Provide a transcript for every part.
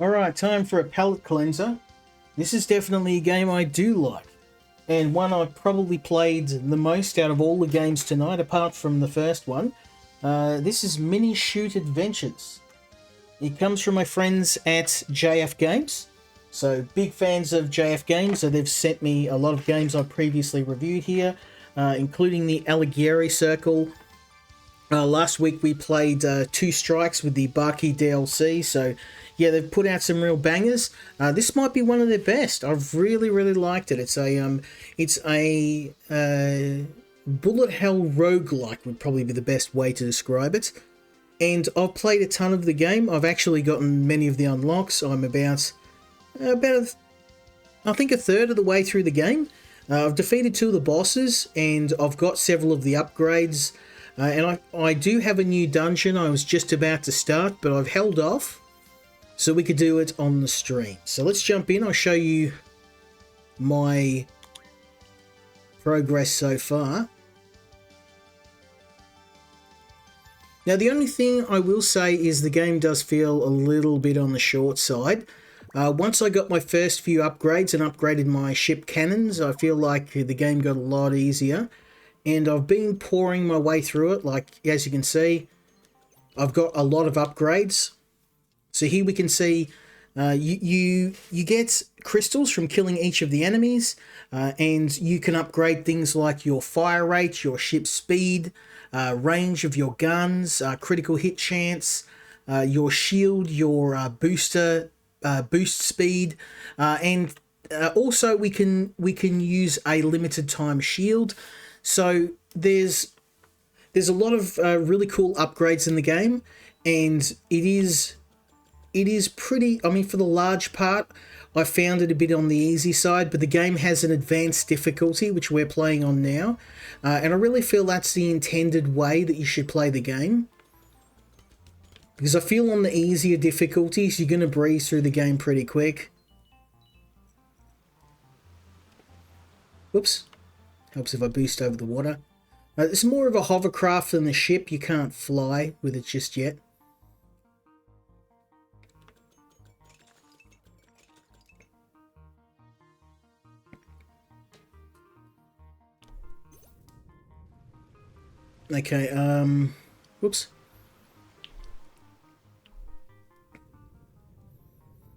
Alright, time for a palate cleanser. This is definitely a game I do like, and one I've probably played the most out of all the games tonight, apart from the first one. This is Minishoot Adventures. It comes from my friends at JF Games. So, big fans of JF Games, so they've sent me a lot of games I've previously reviewed here, including the Alighieri Circle. Last week we played Two Strikes with the Baki DLC, so yeah, they've put out some real bangers. This might be one of their best. I've really liked it. It's a bullet hell roguelike would probably be the best way to describe it. And I've played a ton of the game. I've actually gotten many of the unlocks. I'm about I think a third of the way through the game. I've defeated two of the bosses, and I've got several of the upgrades. And I do have a new dungeon I was just about to start, but I've held off so we could do it on the stream. So let's jump in. I'll show you my progress so far. Now, the only thing I will say is the game does feel a little bit on the short side. Once I got my first few upgrades and upgraded my ship cannons, I feel like the game got a lot easier. And I've been pouring my way through it. Like, as you can see, I've got a lot of upgrades. So here we can see you get crystals from killing each of the enemies, and you can upgrade things like your fire rate, your ship speed, range of your guns, critical hit chance, your shield, your boost speed, and also we can use a limited time shield. So there's a lot of really cool upgrades in the game, and it is pretty. I mean, for the large part, I found it a bit on the easy side, but the game has an advanced difficulty, which we're playing on now, and I really feel that's the intended way that you should play the game. Because I feel on the easier difficulties, you're going to breeze through the game pretty quick. Whoops. Helps if I boost over the water. It's more of a hovercraft than the ship. You can't fly with it just yet. Okay, whoops.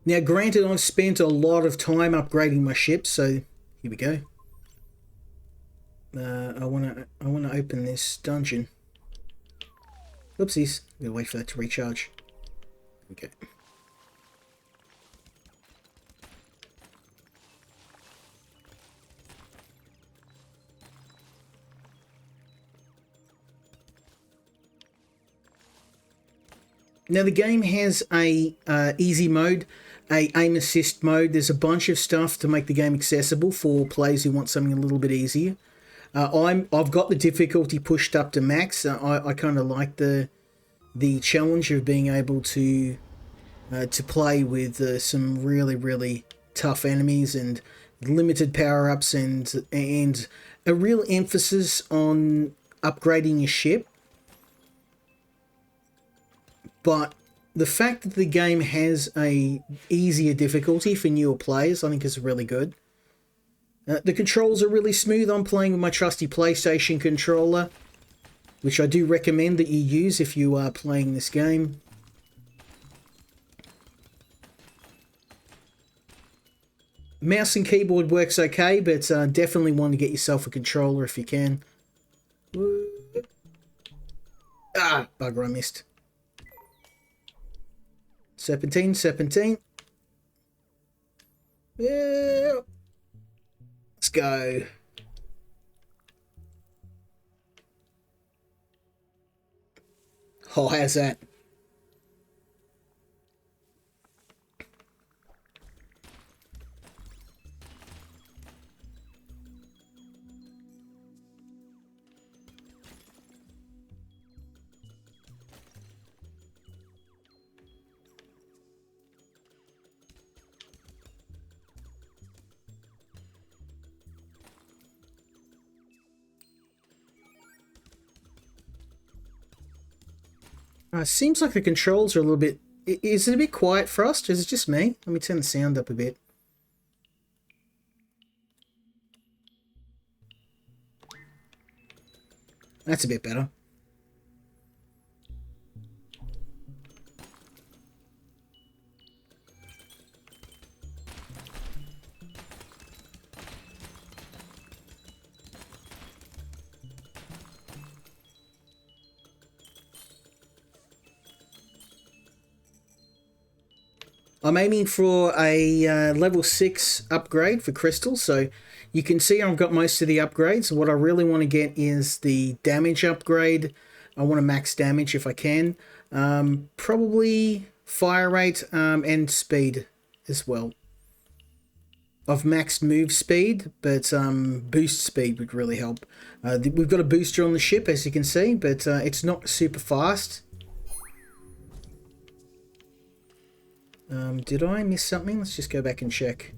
Now, granted, I've spent a lot of time upgrading my ship, so here we go. I wanna open this dungeon. Oopsies. I'm gonna wait for that to recharge. Okay. Now the game has a easy mode, a aim assist mode. There's a bunch of stuff to make the game accessible for players who want something a little bit easier. I've got the difficulty pushed up to max. I kind of like the challenge of being able to play with some really tough enemies and limited power ups and a real emphasis on upgrading your ship. But the fact that the game has a easier difficulty for newer players, I think is really good. The controls are really smooth. I'm playing with my trusty PlayStation controller, which I do recommend that you use if you are playing this game. Mouse and keyboard works okay, but definitely want to get yourself a controller if you can. Ah, bugger, I missed. Serpentine. Yeah. Let's go. Oh, how's that? Seems like the controls are a little bit Is it a bit quiet, Frost? Is it just me? Let me turn the sound up a bit. That's a bit better. I'm aiming for a level 6 upgrade for crystals, so you can see I've got most of the upgrades. What I really want to get is the damage upgrade. I want to max damage if I can. Probably fire rate and speed as well. I've maxed move speed, but boost speed would really help. We've got a booster on the ship, as you can see, but it's not super fast. Did I miss something? Let's just go back and check.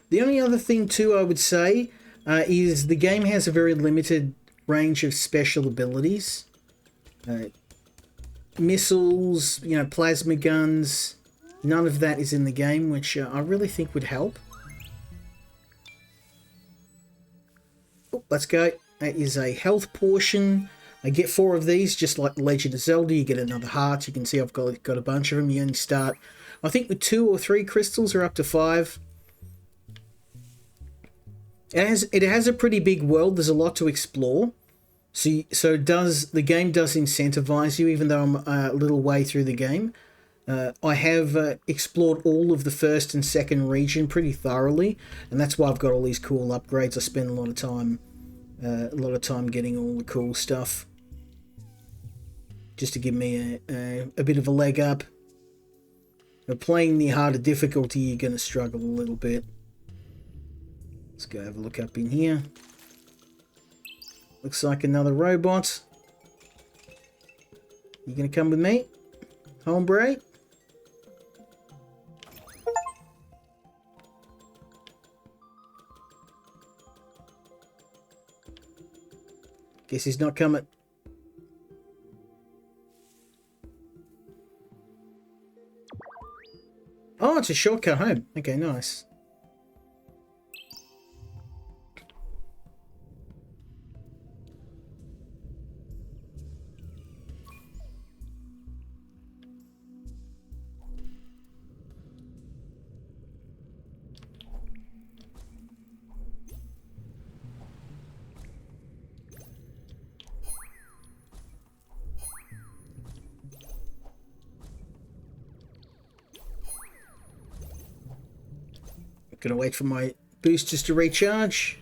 The only other thing too I would say is the game has a very limited range of special abilities. Missiles, plasma guns, none of that is in the game, which I really think would help. Oh, let's go. That is a health portion. I get 4 of these, just like Legend of Zelda. You get another heart. You can see I've got a bunch of them. You only start, I think, with 2 or 3 crystals, or up to 5. It has a pretty big world. There's a lot to explore. So the game does incentivize you, even though I'm a little way through the game. I have explored all of the first and second region pretty thoroughly, and that's why I've got all these cool upgrades. I spend a lot of time getting all the cool stuff, just to give me a bit of a leg up. But playing the harder difficulty, you're going to struggle a little bit. Let's go have a look up in here. Looks like another robot. You gonna come with me, hombre? Guess he's not coming. Oh, it's a shortcut home. Okay, nice. Gonna wait for my boosters to recharge.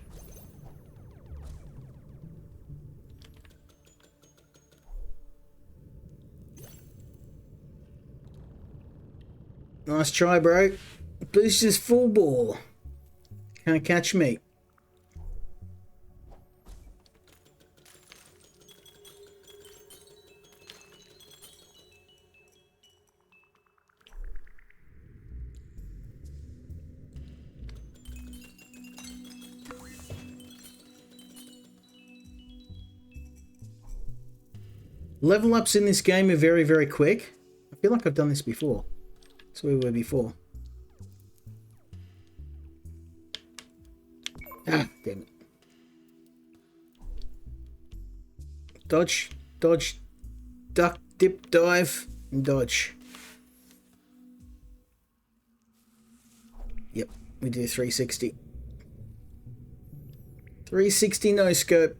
Nice try, bro. Boosters full ball. Can't catch me. Level ups in this game are very, very quick. I feel like I've done this before. That's where we were before. Ah, damn it. Dodge, dodge, duck, dip, dive, and dodge. Yep, we do 360. 360 no scope.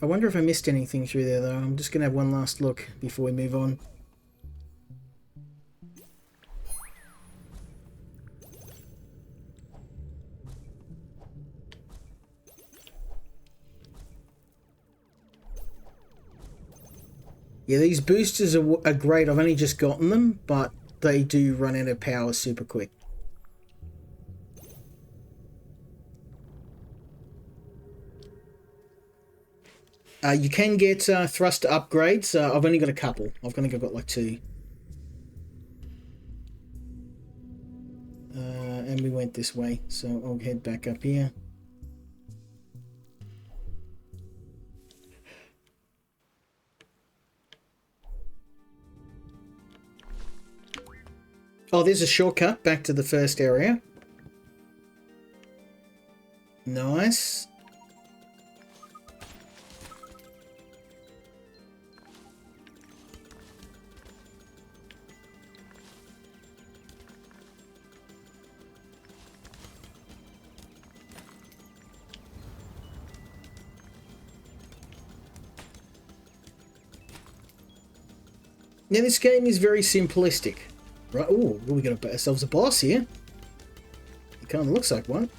I wonder if I missed anything through there, though. I'm just going to have one last look before we move on. Yeah, these boosters are great. I've only just gotten them, but they do run out of power super quick. You can get thruster upgrades. I've only got a couple. I've only got like 2. And we went this way, so I'll head back up here. Oh, there's a shortcut back to the first area. Nice. Now this game is very simplistic, right? Oh, we got ourselves a boss here. It kind of looks like one.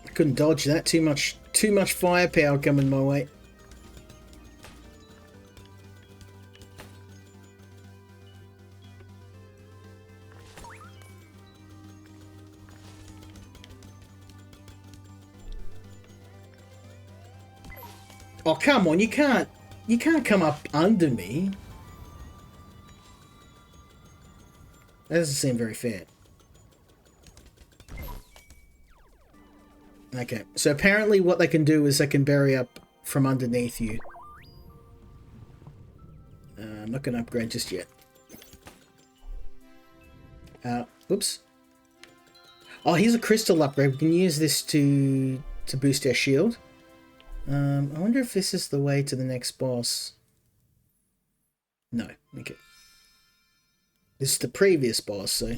I couldn't dodge that. Too much firepower coming my way. Oh, come on, you can't come up under me. That doesn't seem very fair. Okay, so apparently what they can do is they can bury up from underneath you. I'm not going to upgrade just yet. Oops. Oh, here's a crystal upgrade. We can use this to boost our shield. I wonder if this is the way to the next boss. No, okay. This is the previous boss, so...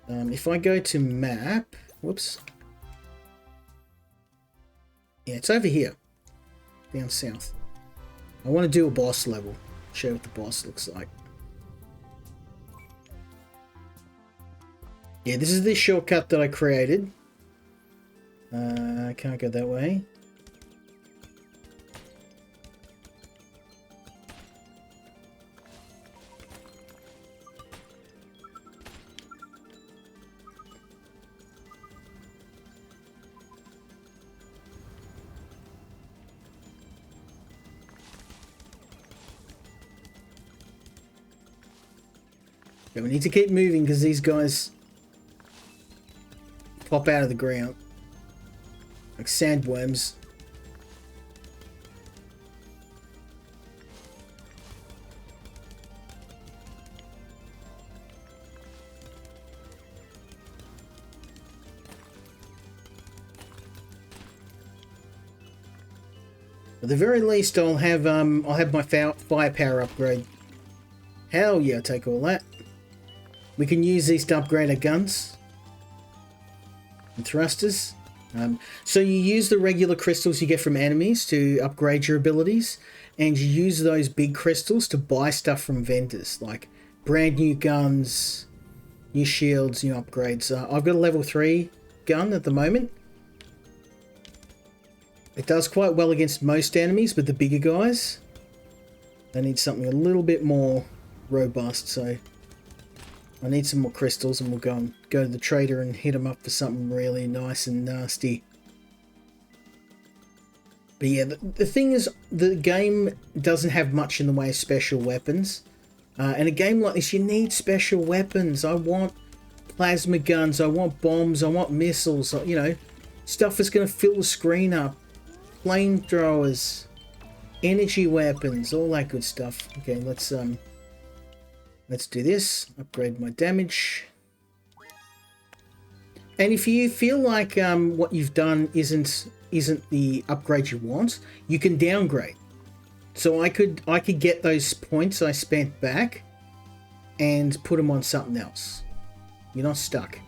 if I go to map... Whoops. Yeah, it's over here. Down south. I want to do a boss level. Show what the boss looks like. Yeah, this is the shortcut that I created. I can't go that way. Yeah, we need to keep moving because these guys pop out of the ground like sandworms. At the very least, I'll have my firepower upgrade. Hell yeah, I'll take all that. We can use these to upgrade our guns and thrusters. So you use the regular crystals you get from enemies to upgrade your abilities, and you use those big crystals to buy stuff from vendors, like brand new guns, new shields, new upgrades. I've got a level 3 gun at the moment. It does quite well against most enemies, but the bigger guys, they need something a little bit more robust, so I need some more crystals, and we'll go to the trader and hit him up for something really nice and nasty. But yeah, the thing is, the game doesn't have much in the way of special weapons. And a game like this, you need special weapons. I want plasma guns, I want bombs, I want missiles, you know, stuff that's going to fill the screen up. Flamethrowers, energy weapons, all that good stuff. Okay, let's do this. Upgrade my damage. And if you feel like what you've done isn't the upgrade you want, you can downgrade. So I could get those points I spent back and put them on something else. You're not stuck.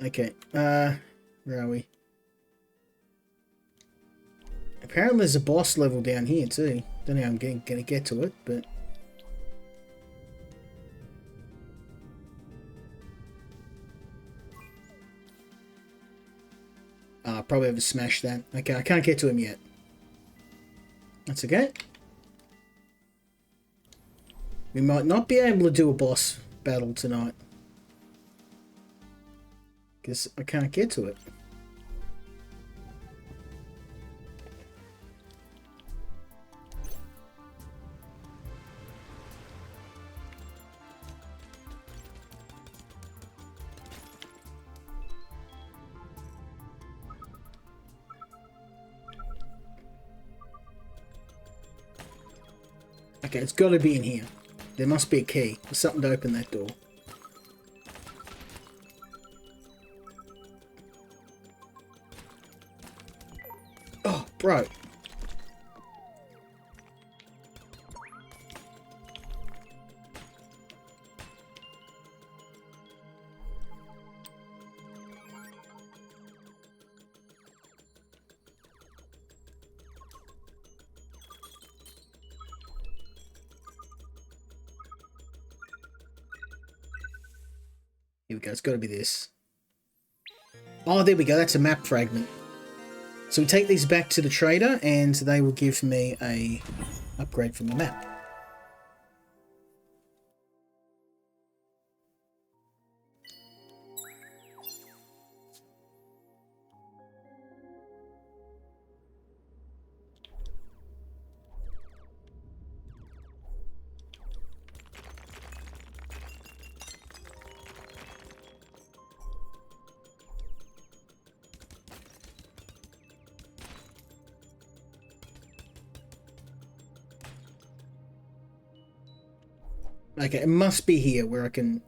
Okay, where are we? Apparently there's a boss level down here too. Don't know how I'm gonna get to it, but... probably have to smash that. Okay, I can't get to him yet. That's okay. We might not be able to do a boss battle tonight. Because I can't get to it. Okay, it's got to be in here. There must be a key. There's something to open that door. Oh, bro. Here we go. It's got to be this. Oh, there we go. That's a map fragment. So we take these back to the trader and they will give me a upgrade from the map. Okay, it must be here where I can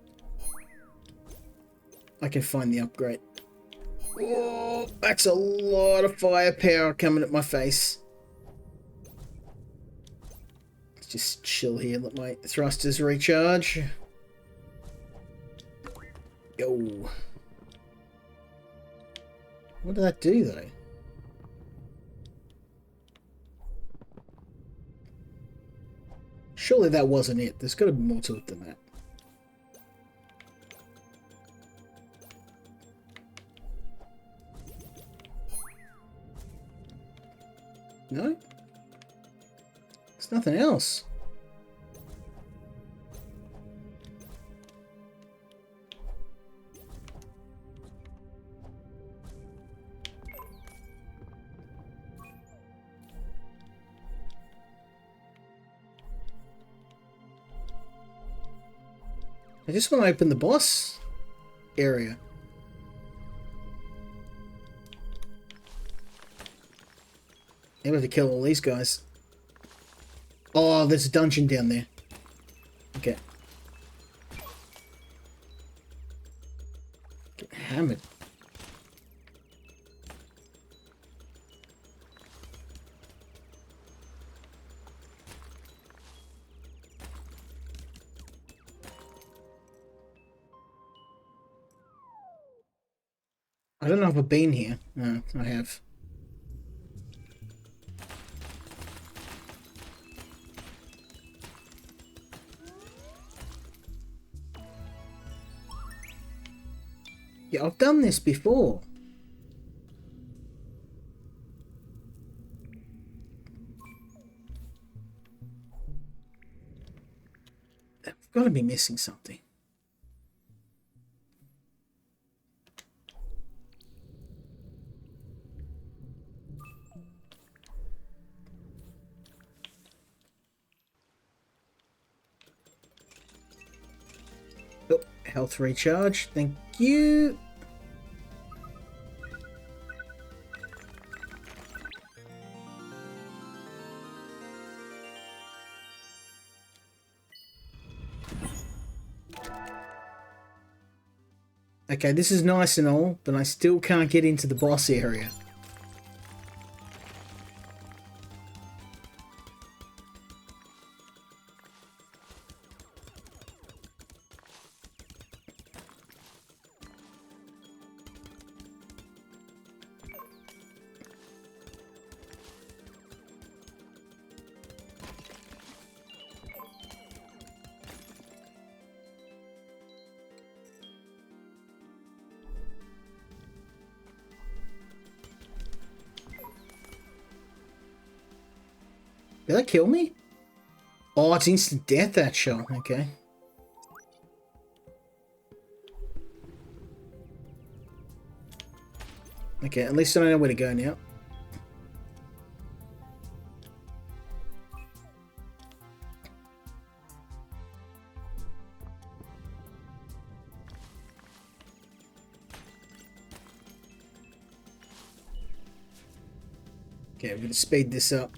find the upgrade. Oh, that's a lot of firepower coming at my face. Let's just chill here, let my thrusters recharge. Yo. What did that do though? Surely that wasn't it. There's got to be more to it than that. No? There's nothing else. I just want to open the boss area. I have to kill all these guys. Oh, there's a dungeon down there. Okay. Get hammered. I don't know if I've been here. No, I have. Yeah, I've done this before. I've got to be missing something. Oh, health recharge. Thank you. Okay, this is nice and all, but I still can't get into the boss area. Did that kill me? Oh, it's instant death, that shot. Okay. Okay, at least I know where to go now. Okay, we're going to speed this up.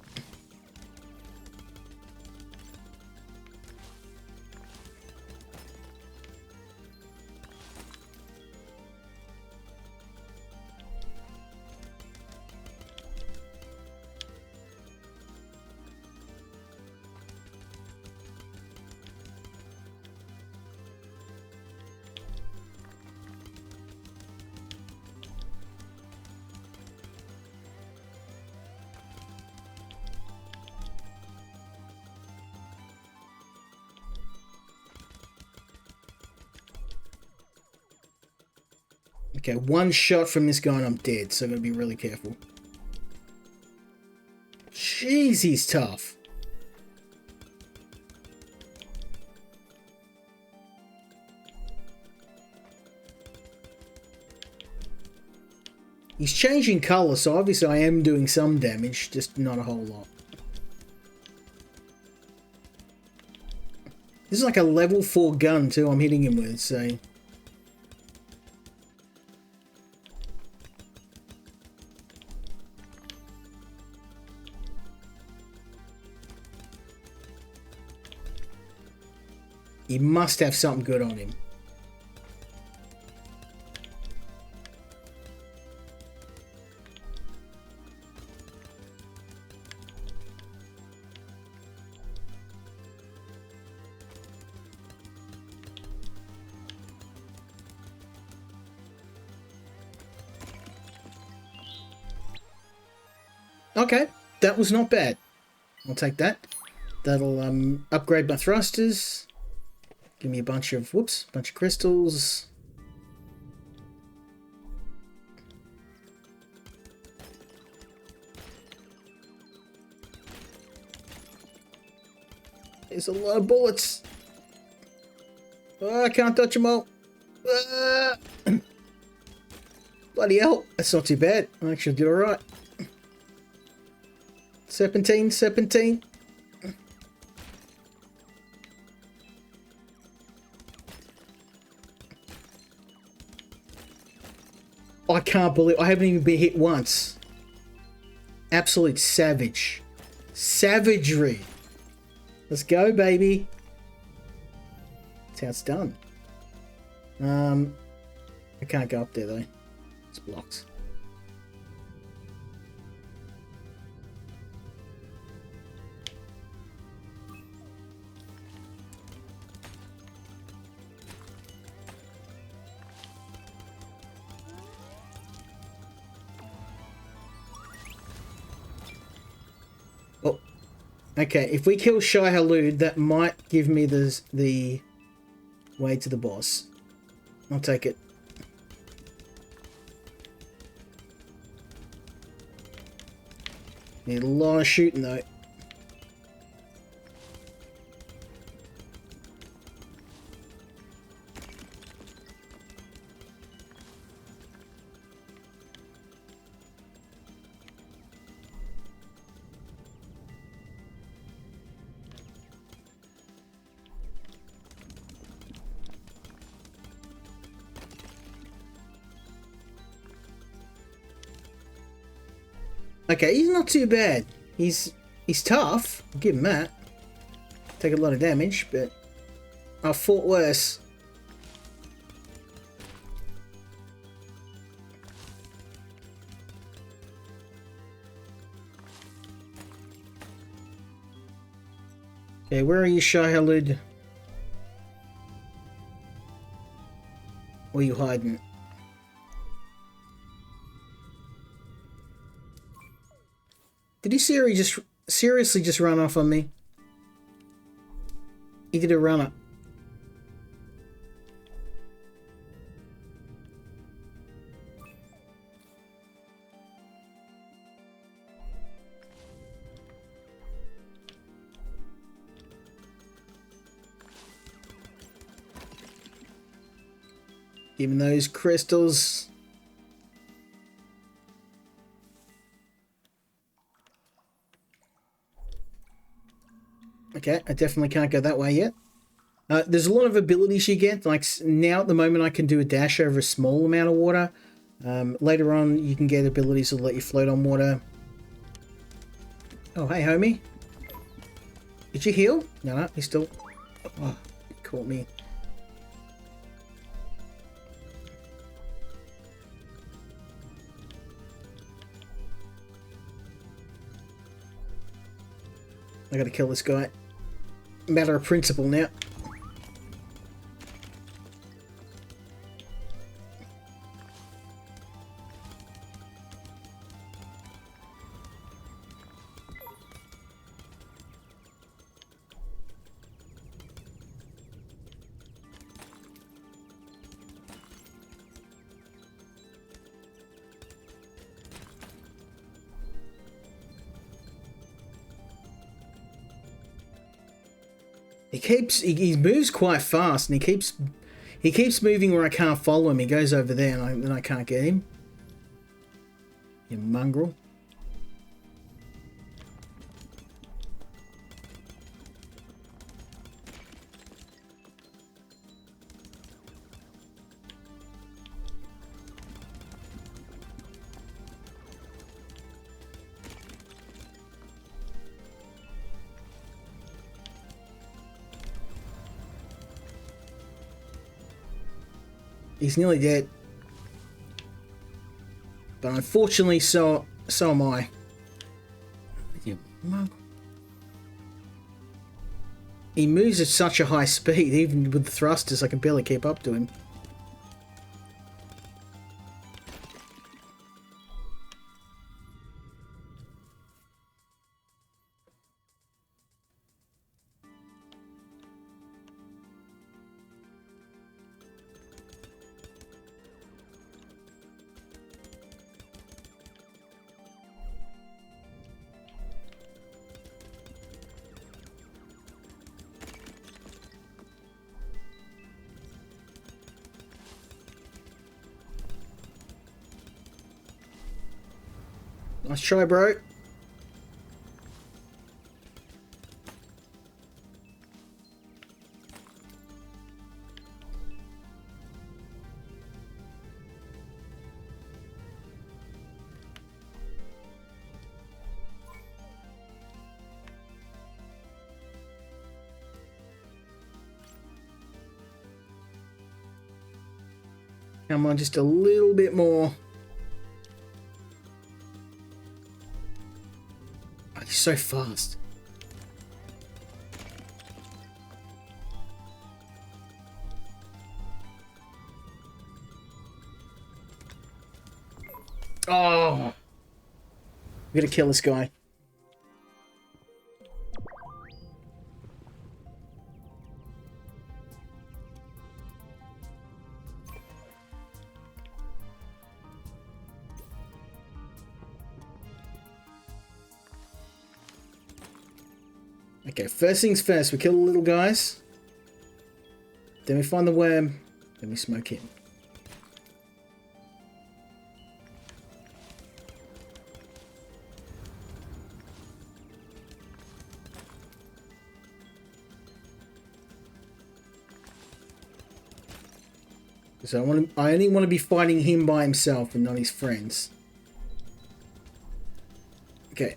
Okay, one shot from this guy and I'm dead, so I'm going to be really careful. Jeez, he's tough. He's changing colour, so obviously I am doing some damage, just not a whole lot. This is like a level 4 gun too I'm hitting him with, so... He must have something good on him. Okay, that was not bad. I'll take that. That'll upgrade my thrusters. Give me a bunch of, whoops, bunch of crystals. There's a lot of bullets. Oh, I can't touch them all. Bloody hell, that's not too bad. I actually did alright. Serpentine, serpentine. I can't believe I haven't even been hit once. Absolute savage. Savagery. Let's go, baby. That's how it's done. I can't go up there though. It's blocked. Oh, okay. If we kill Shai Halud, that might give me the way to the boss. I'll take it. Need a lot of shooting though. Okay, he's not too bad. He's tough. I'll give him that. Take a lot of damage, but I've fought worse. Okay, where are you, Shai Halud? Where are you hiding? Did he seriously just run off on me? He did a runner. Give him those crystals. Okay, I definitely can't go that way yet. There's a lot of abilities you get. Like now at the moment I can do a dash over a small amount of water. Later on you can get abilities that let you float on water. Oh, hey homie. Did you heal? No, he's still... Oh, he caught me. I gotta kill this guy. Matter of principle now. He moves quite fast, and he keeps moving where I can't follow him. He goes over there, and then I can't get him. You mongrel. He's nearly dead. But unfortunately, so am I. You mongrel. He moves at such a high speed, even with the thrusters, I can barely keep up to him. Nice try, bro. Come on, just a little bit more. Oh, he's so fast. Oh, we gotta kill this guy. Okay, first things first, we kill the little guys. Then we find the worm. Then we smoke him. So I only want to be fighting him by himself and not his friends. Okay.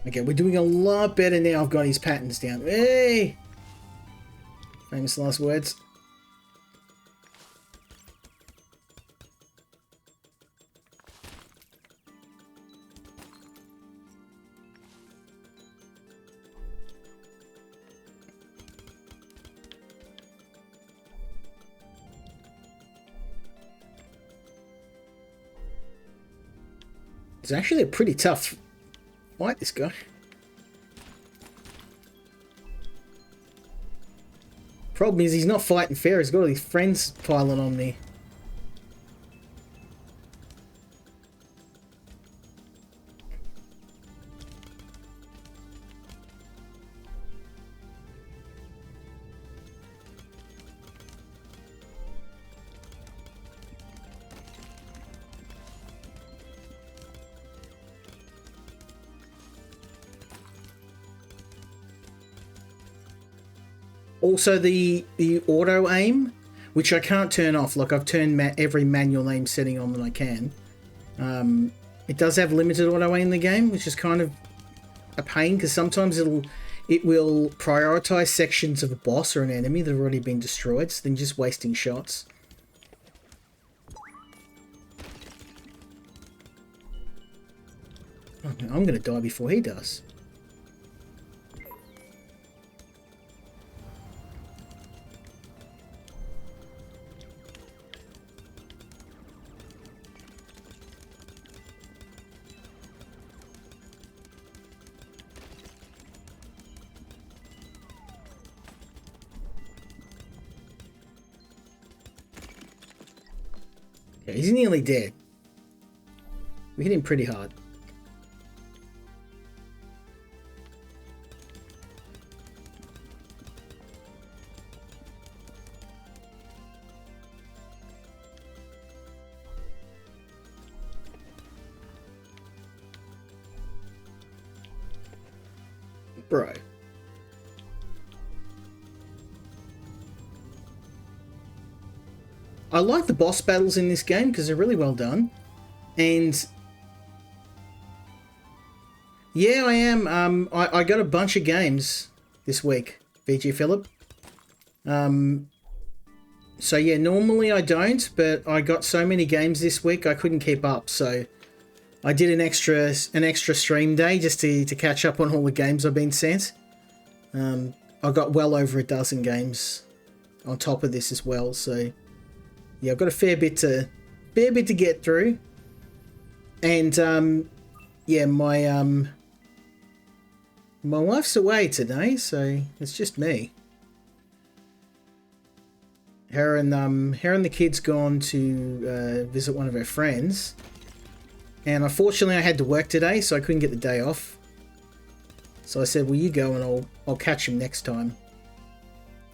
Okay, we're doing a lot better now. I've got his patterns down. Hey! Famous last words. It's actually a pretty tough fight, this guy. Problem is, he's not fighting fair. He's got all his friends piling on me. Also, the auto aim, which I can't turn off. Like, I've turned every manual aim setting on that I can. It does have limited auto aim in the game, which is kind of a pain, because sometimes it will prioritize sections of a boss or an enemy that have already been destroyed, so then just wasting shots. Oh, I'm going to die before he does. Yeah, he's nearly dead. We hit him pretty hard. Bro. I like the boss battles in this game because they're really well done. And yeah, I am. I got a bunch of games this week, VG Phillip. So yeah, normally I don't, but I got so many games this week I couldn't keep up. So I did an extra stream day just to catch up on all the games I've been sent. I got well over a dozen games on top of this as well. So yeah, I've got a fair bit to get through. And yeah, my wife's away today, so it's just me. Her and the kids gone to visit one of her friends. And unfortunately I had to work today, so I couldn't get the day off. So I said, well, you go and I'll catch him next time.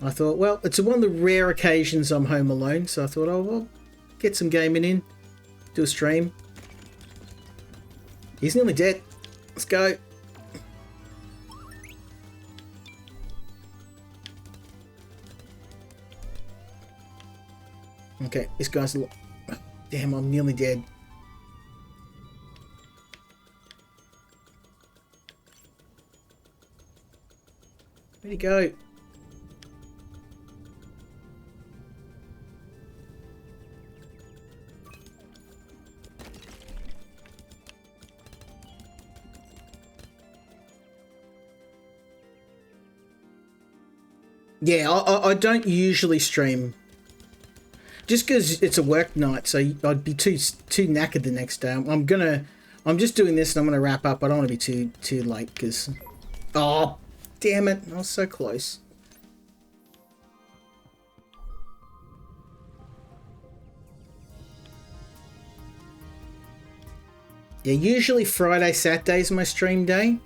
I thought, well, it's one of the rare occasions I'm home alone, so I thought, oh, well, get some gaming in, do a stream. He's nearly dead. Let's go. Okay, this guy's a lot... Damn, I'm nearly dead. Where'd he go? Yeah, I don't usually stream. Just because it's a work night, so I'd be too knackered the next day. I'm just doing this and I'm gonna wrap up. I don't want to be too late because... Oh, damn it. I was so close. Yeah, usually Friday, Saturday is my stream day.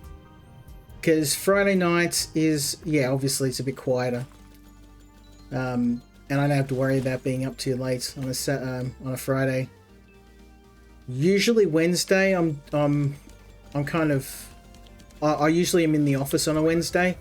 Because Friday night is, yeah, obviously it's a bit quieter. And I don't have to worry about being up too late on a Friday. Usually Wednesday, I'm kind of... I usually am in the office on a Wednesday.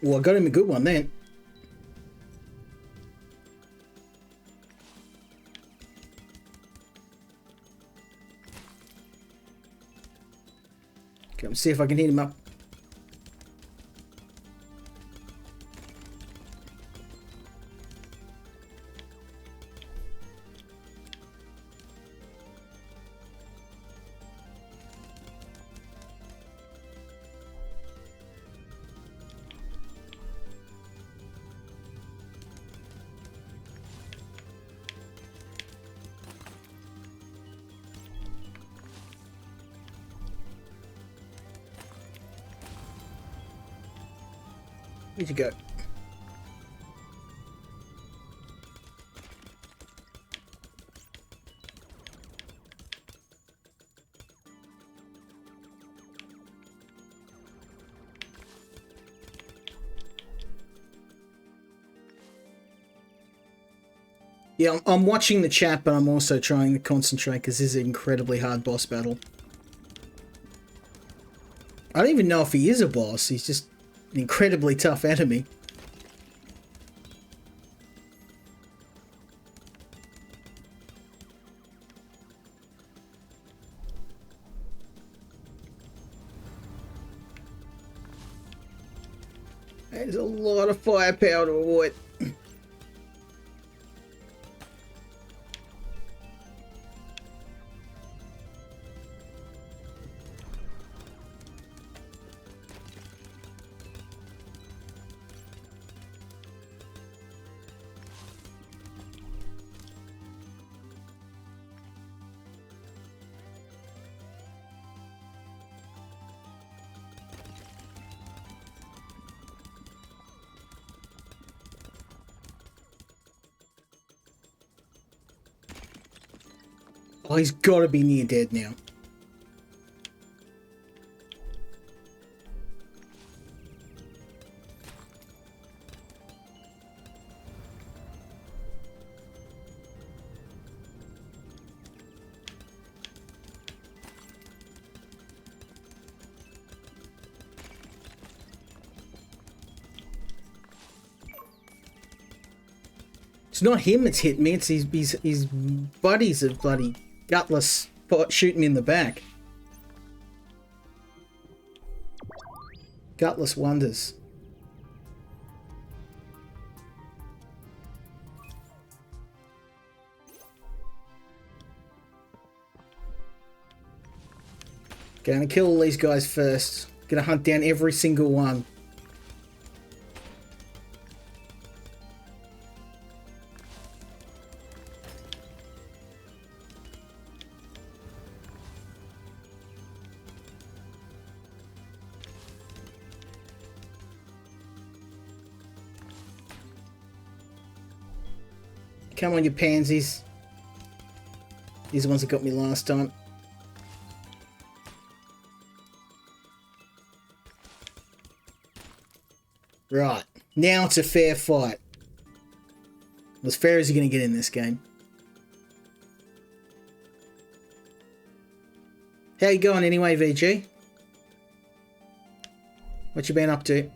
Well, I got him a good one then. Come see if I can hit him up. Where'd you go? Yeah, I'm watching the chat, but I'm also trying to concentrate because this is an incredibly hard boss battle. I don't even know if he is a boss. He's just an incredibly tough enemy. There's a lot of firepower to avoid. Oh, he's got to be near dead now. It's not him that's hit me, it's his buddies are bloody gutless shooting me in the back. Gutless wonders. Gonna kill all these guys first. Gonna hunt down every single one. Come on, you pansies. These are the ones that got me last time. Right. Now it's a fair fight. As fair as you're going to get in this game. How you going anyway, VG? What you been up to?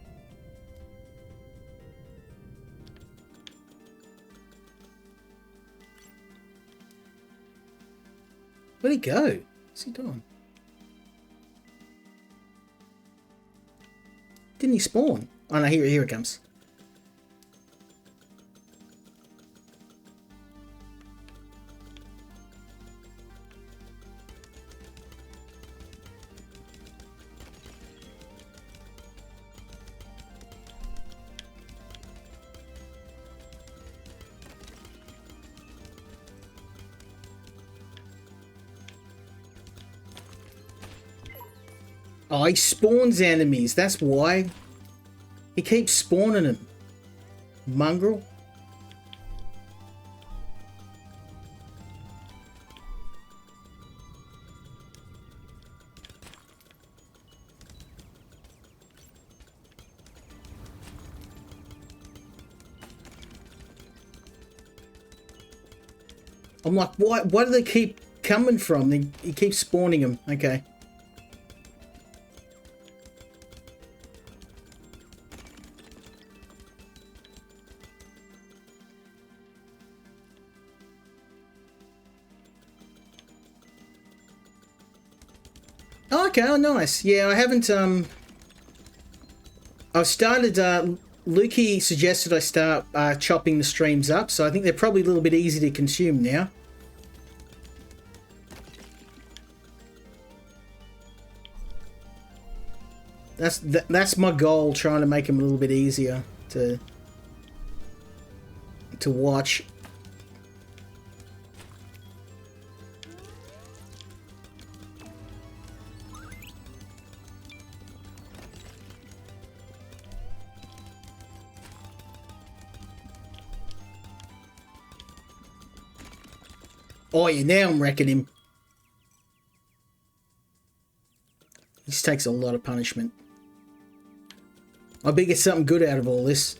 Where'd he go? What's he doing? Didn't he spawn? Oh no, here it comes. Oh, he spawns enemies, that's why. He keeps spawning them. Mongrel. I'm like, why do they keep coming from? He keeps spawning them. Okay. Oh, okay, oh nice. Yeah, I haven't I've started Lukey suggested I start chopping the streams up, so I think they're probably a little bit easy to consume now. That's my goal, trying to make them a little bit easier to watch. Oh yeah, now I'm wrecking him. He just takes a lot of punishment. I bet get something good out of all this.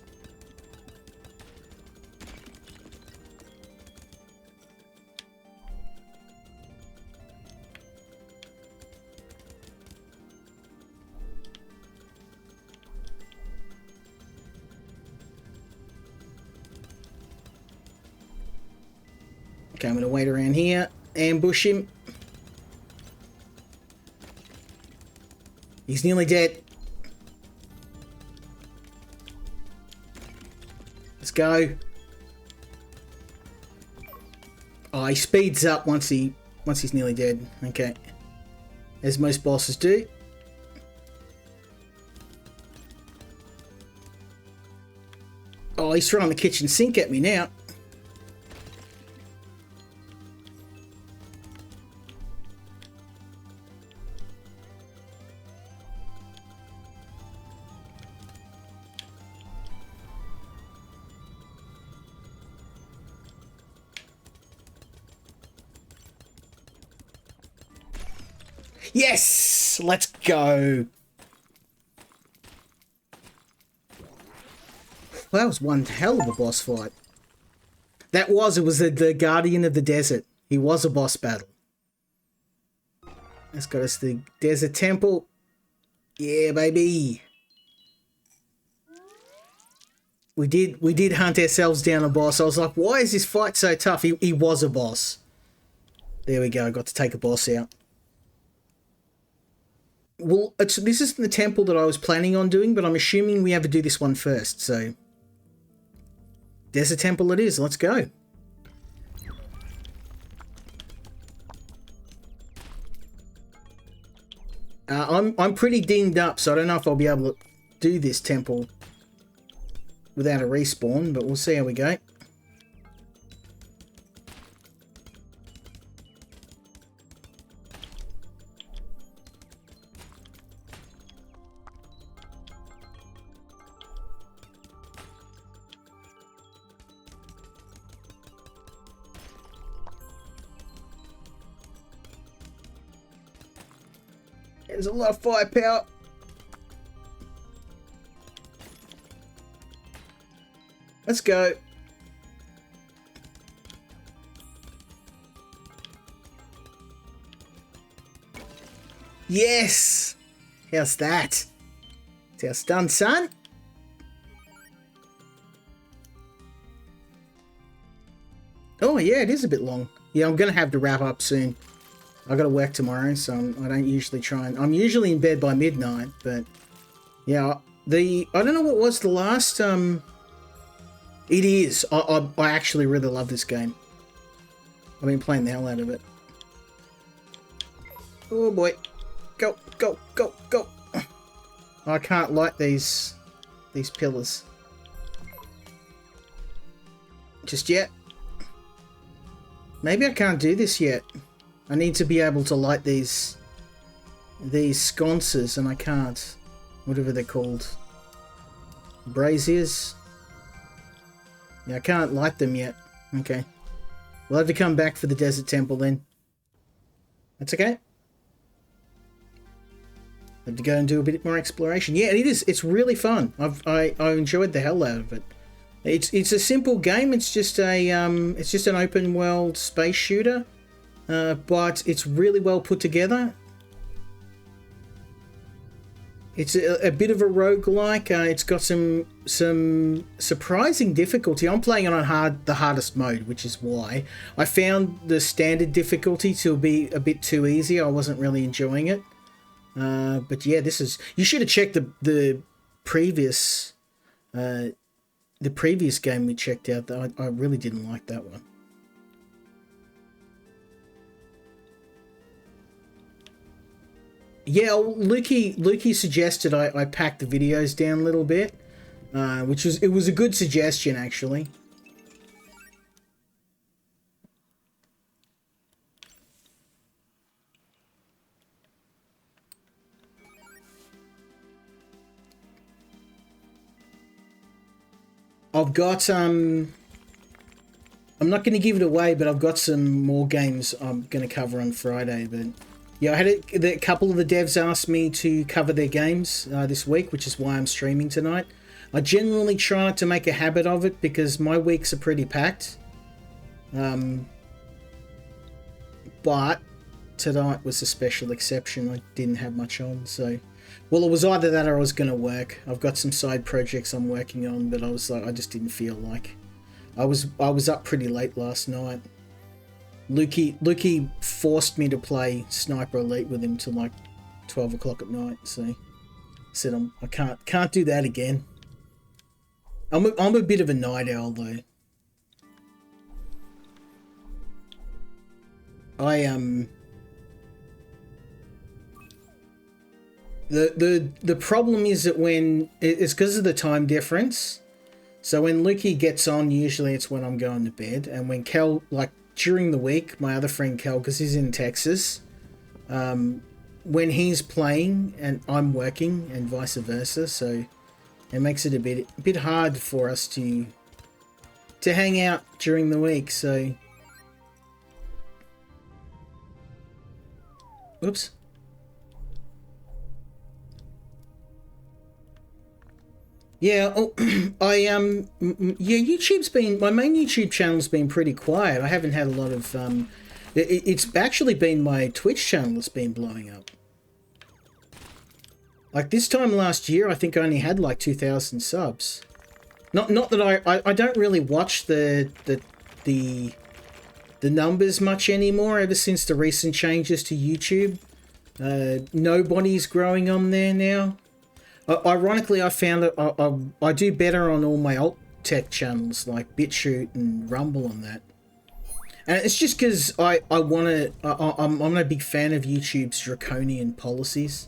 Okay, I'm going to wait around here, ambush him. He's nearly dead. Let's go. Oh, he speeds up once he's nearly dead. Okay. As most bosses do. Oh, he's throwing the kitchen sink at me now. Yes! Let's go. Well, that was one hell of a boss fight. It was the Guardian of the Desert. He was a boss battle. Let's got us the Desert Temple. Yeah, baby. We did hunt ourselves down a boss. I was like, why is this fight so tough? He was a boss. There we go. I got to take a boss out. Well, this isn't the temple that I was planning on doing, but I'm assuming we have to do this one first, so... Desert Temple it is, let's go. I'm pretty dinged up, so I don't know if I'll be able to do this temple without a respawn, but we'll see how we go. There's a lot of firepower. Let's go. Yes! How's that? How's done, son? Oh, yeah, it is a bit long. Yeah, I'm going to have to wrap up soon. I got to work tomorrow, so I don't usually try and... I'm usually in bed by midnight, but... Yeah, I don't know what was the last... It is. I actually really love this game. I've been playing the hell out of it. Oh boy. Go, go, go, go. I can't light these pillars. Just yet. Maybe I can't do this yet. I need to be able to light these sconces, and I can't. Whatever they're called. Braziers. Yeah, I can't light them yet. Okay. We'll have to come back for the Desert Temple then. That's okay. Have to go and do a bit more exploration. Yeah, it is. It's really fun. I enjoyed the hell out of it. It's a simple game. It's just an open world space shooter. But it's really well put together. It's a bit of a roguelike. It's got some surprising difficulty. I'm playing it on the hardest mode, which is why. I found the standard difficulty to be a bit too easy. I wasn't really enjoying it. But yeah, this is... You should have checked the previous... the previous game we checked out. I really didn't like that one. Yeah, Lukey suggested I pack the videos down a little bit, which was a good suggestion actually. I've got I'm not going to give it away, but I've got some more games I'm going to cover on Friday. But yeah, I had a couple of the devs asked me to cover their games this week, which is why I'm streaming tonight. I generally try not to make a habit of it because my weeks are pretty packed. But tonight was a special exception. I didn't have much on, so... Well, it was either that or I was going to work. I've got some side projects I'm working on, but I was like, I just didn't feel like... I was up pretty late last night. Lukey forced me to play Sniper Elite with him till like 12 o'clock at night, so I said I can't do that again. I'm a bit of a night owl though. The problem is that when it's because of the time difference. So when Lukey gets on, usually it's when I'm going to bed, and when Kel, like during the week, my other friend Kel, because he's in Texas, when he's playing and I'm working, and vice versa, so it makes it a bit hard for us to hang out during the week. So, oops. Yeah, yeah, YouTube's been, my main YouTube channel's been pretty quiet. I haven't had a lot of, it's actually been my Twitch channel that's been blowing up. Like this time last year, I think I only had like 2,000 subs. Not that I don't really watch the numbers much anymore ever since the recent changes to YouTube. Nobody's growing on there now. Ironically, I found that I do better on all my alt tech channels like BitChute and Rumble and that. And it's just because I'm not a big fan of YouTube's draconian policies.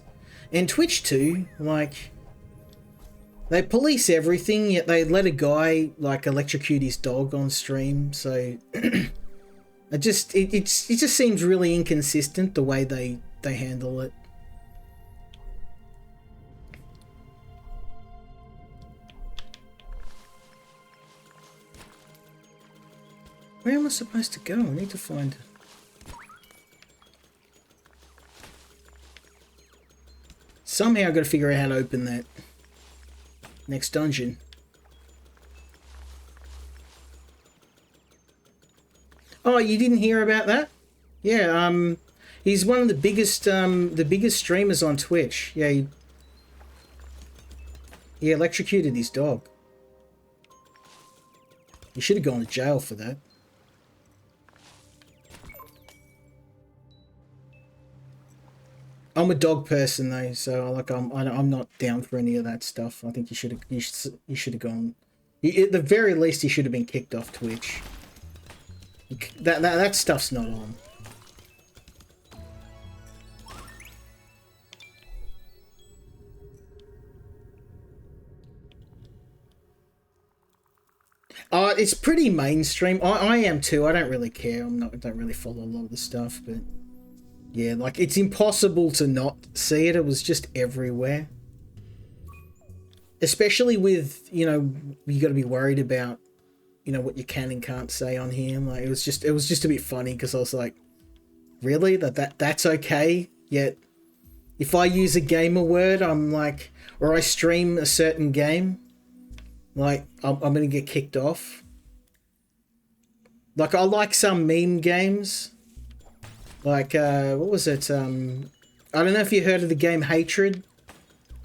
And Twitch too, like, they police everything, yet they let a guy like electrocute his dog on stream, so it just seems really inconsistent the way they handle it. Where am I supposed to go? I need to find... Somehow I've got to figure out how to open that next dungeon. Oh, you didn't hear about that? Yeah, he's one of the biggest streamers on Twitch. Yeah, he electrocuted his dog. He should have gone to jail for that. I'm a dog person though, so like I'm not down for any of that stuff. I think you should have gone. At the very least, he should have been kicked off Twitch. That stuff's not on. It's pretty mainstream. I am too. I don't really care. I don't really follow a lot of the stuff, but. Yeah, like, it's impossible to not see it. It was just everywhere. Especially with, you know, you got to be worried about, you know, what you can and can't say on here. Like, it was just a bit funny because I was like, really? That's okay? Yet, if I use a gamer word, I'm like, or I stream a certain game, like, I'm going to get kicked off. Like, I like some meme games. Like, what was it? I don't know if you heard of the game Hatred.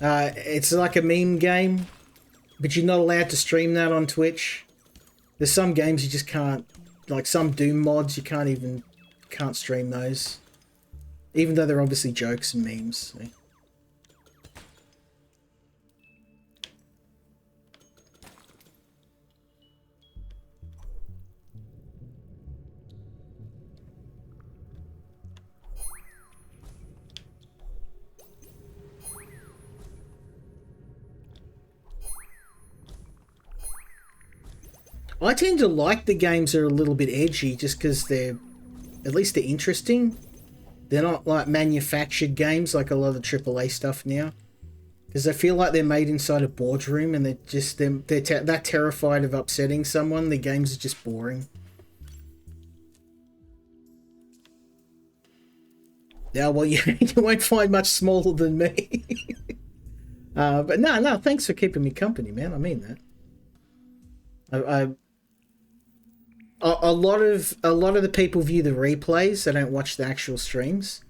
It's like a meme game, but you're not allowed to stream that on Twitch. There's some games you just can't, like some Doom mods, you can't stream those. Even though they're obviously jokes and memes. So. I tend to like the games that are a little bit edgy just because at least they're interesting. They're not like manufactured games like a lot of the AAA stuff now. Because I feel like they're made inside a boardroom and they're that terrified of upsetting someone. The games are just boring. Yeah, well, you won't find much smaller than me. But no, thanks for keeping me company, man. I mean that. A lot of the people view the replays. They don't watch the actual streams,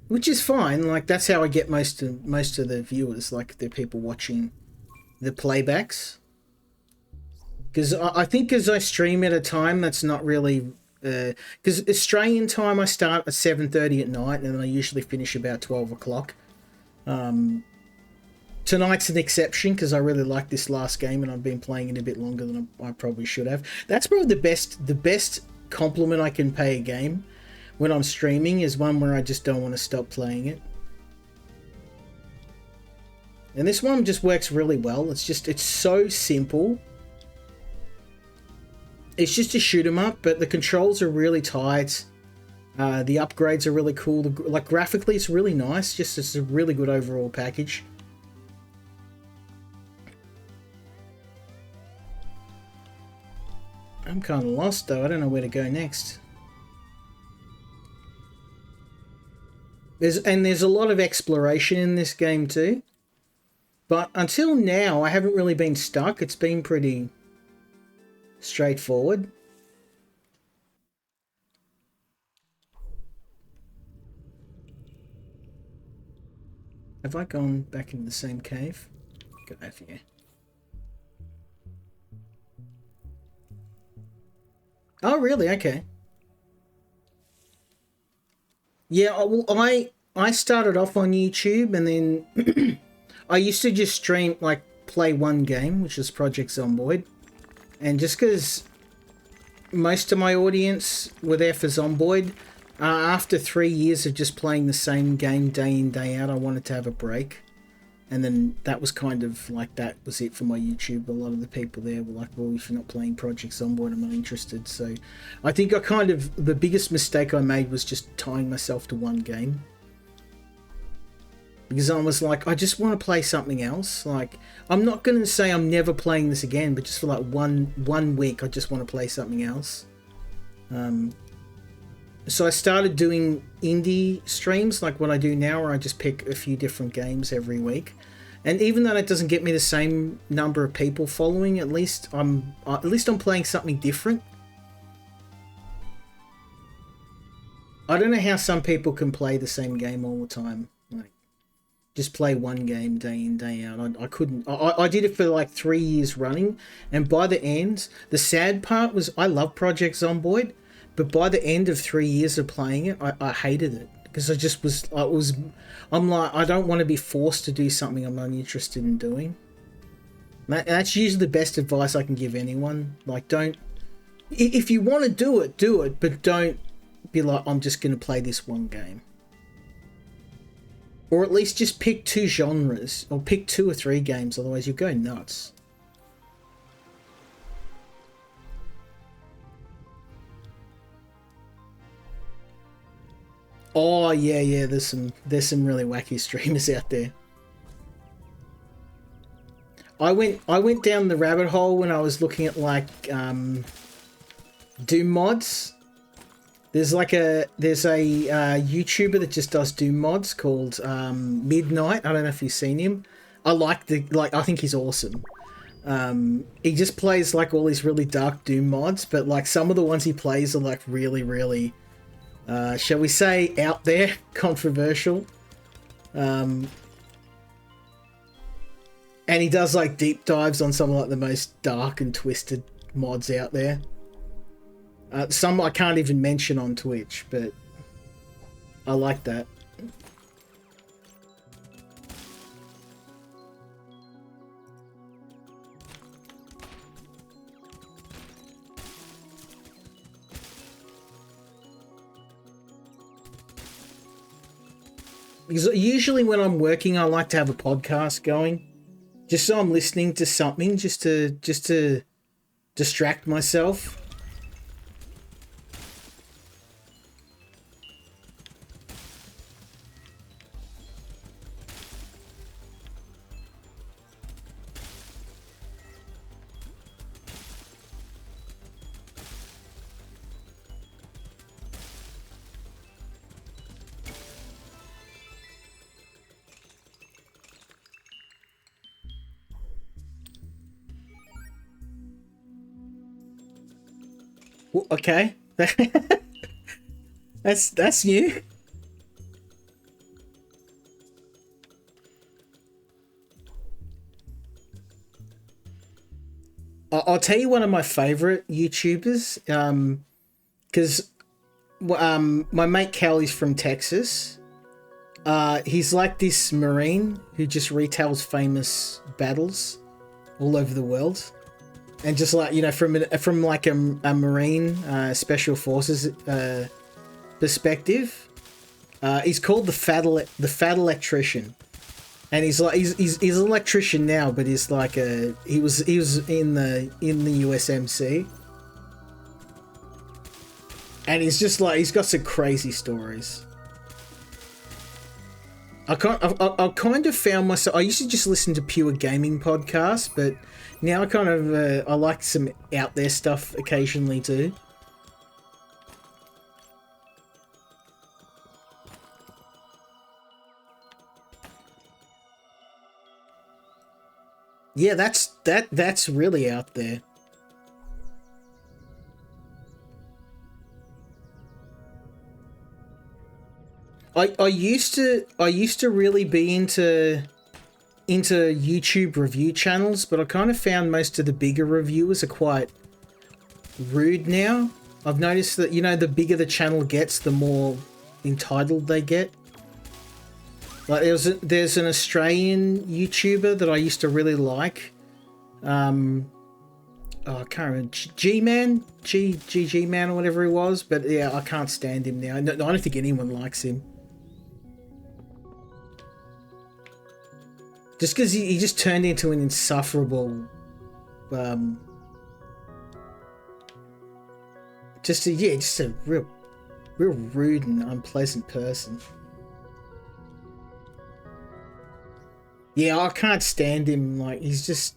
which is fine. Like that's how I get most of the viewers. Like the people watching the playbacks. Because I think as I stream at a time that's not really. Because Australian time I start at 7:30 at night and I usually finish about 12 o'clock. Tonight's an exception because I really like this last game and I've been playing it a bit longer than I probably should have. That's probably the best compliment I can pay a game when I'm streaming is one where I just don't want to stop playing it. And this one just works really well. It's so simple. It's just a shoot 'em up, but the controls are really tight. The upgrades are really cool. Like graphically, it's really nice. Just it's a really good overall package. I'm kind of lost though. I don't know where to go next. There's a lot of exploration in this game too. But until now, I haven't really been stuck. It's been pretty straightforward. Have I gone back into the same cave? Go over here. Oh, really? Okay. Yeah, well, I started off on YouTube and then I used to just stream, like, play one game, which is Project Zomboid. And just because most of my audience were there for Zomboid, after 3 years of just playing the same game day in, day out, I wanted to have a break. And then that was kind of like, that was it for my YouTube. A lot of the people there were like, well, if you're not playing Project Zomboid, I'm not interested. So I think the biggest mistake I made was just tying myself to one game. Because I was like, I just want to play something else. Like, I'm not going to say I'm never playing this again, but just for like one week, I just want to play something else. So I started doing indie streams like what I do now, where I just pick a few different games every week. And even though it doesn't get me the same number of people following, at least I'm playing something different. I don't know how some people can play the same game all the time. Like, just play one game day in, day out. I couldn't. I did it for like 3 years running, and by the end, the sad part was I love Project Zomboid, but by the end of 3 years of playing it, I hated it because I'm like, I don't want to be forced to do something I'm uninterested in doing. That's usually the best advice I can give anyone. Like, don't, if you want to do it, but don't be like, I'm just going to play this one game. Or at least just pick 2 genres, or pick 2 or 3 games, otherwise you go nuts. Oh yeah, there's some really wacky streamers out there. I went down the rabbit hole when I was looking at like Doom mods. There's a YouTuber that just does Doom mods called Midnight. I don't know if you've seen him. I think he's awesome. He just plays like all these really dark Doom mods, but like some of the ones he plays are like really, really shall we say, out there, controversial. And he does like deep dives on some of like the most dark and twisted mods out there. Some I can't even mention on Twitch, but I like that. Because usually when I'm working, I like to have a podcast going, just so I'm listening to something, just to distract myself. Okay. That's new. I'll tell you one of my favorite YouTubers, because my mate Cal is from Texas. He's like this Marine who just retells famous battles all over the world, and just like, you know, from like a Marine Special Forces perspective. He's called the Fat Electrician, and he's an electrician now, but he's like he was in the USMC, and he's just like, he's got some crazy stories. I kind of found myself. I used to just listen to pure gaming podcasts, but now I like some out there stuff occasionally too. Yeah, that's really out there. I used to really be into YouTube review channels, but I kind of found most of the bigger reviewers are quite rude now. I've noticed that, you know, the bigger the channel gets, the more entitled they get. Like there's an Australian YouTuber that I used to really like. I can't remember, G-Man, G-Man or whatever he was, but yeah, I can't stand him now. No, I don't think anyone likes him. Just because he just turned into an insufferable, just a real rude and unpleasant person. Yeah, I can't stand him. Like, he's just,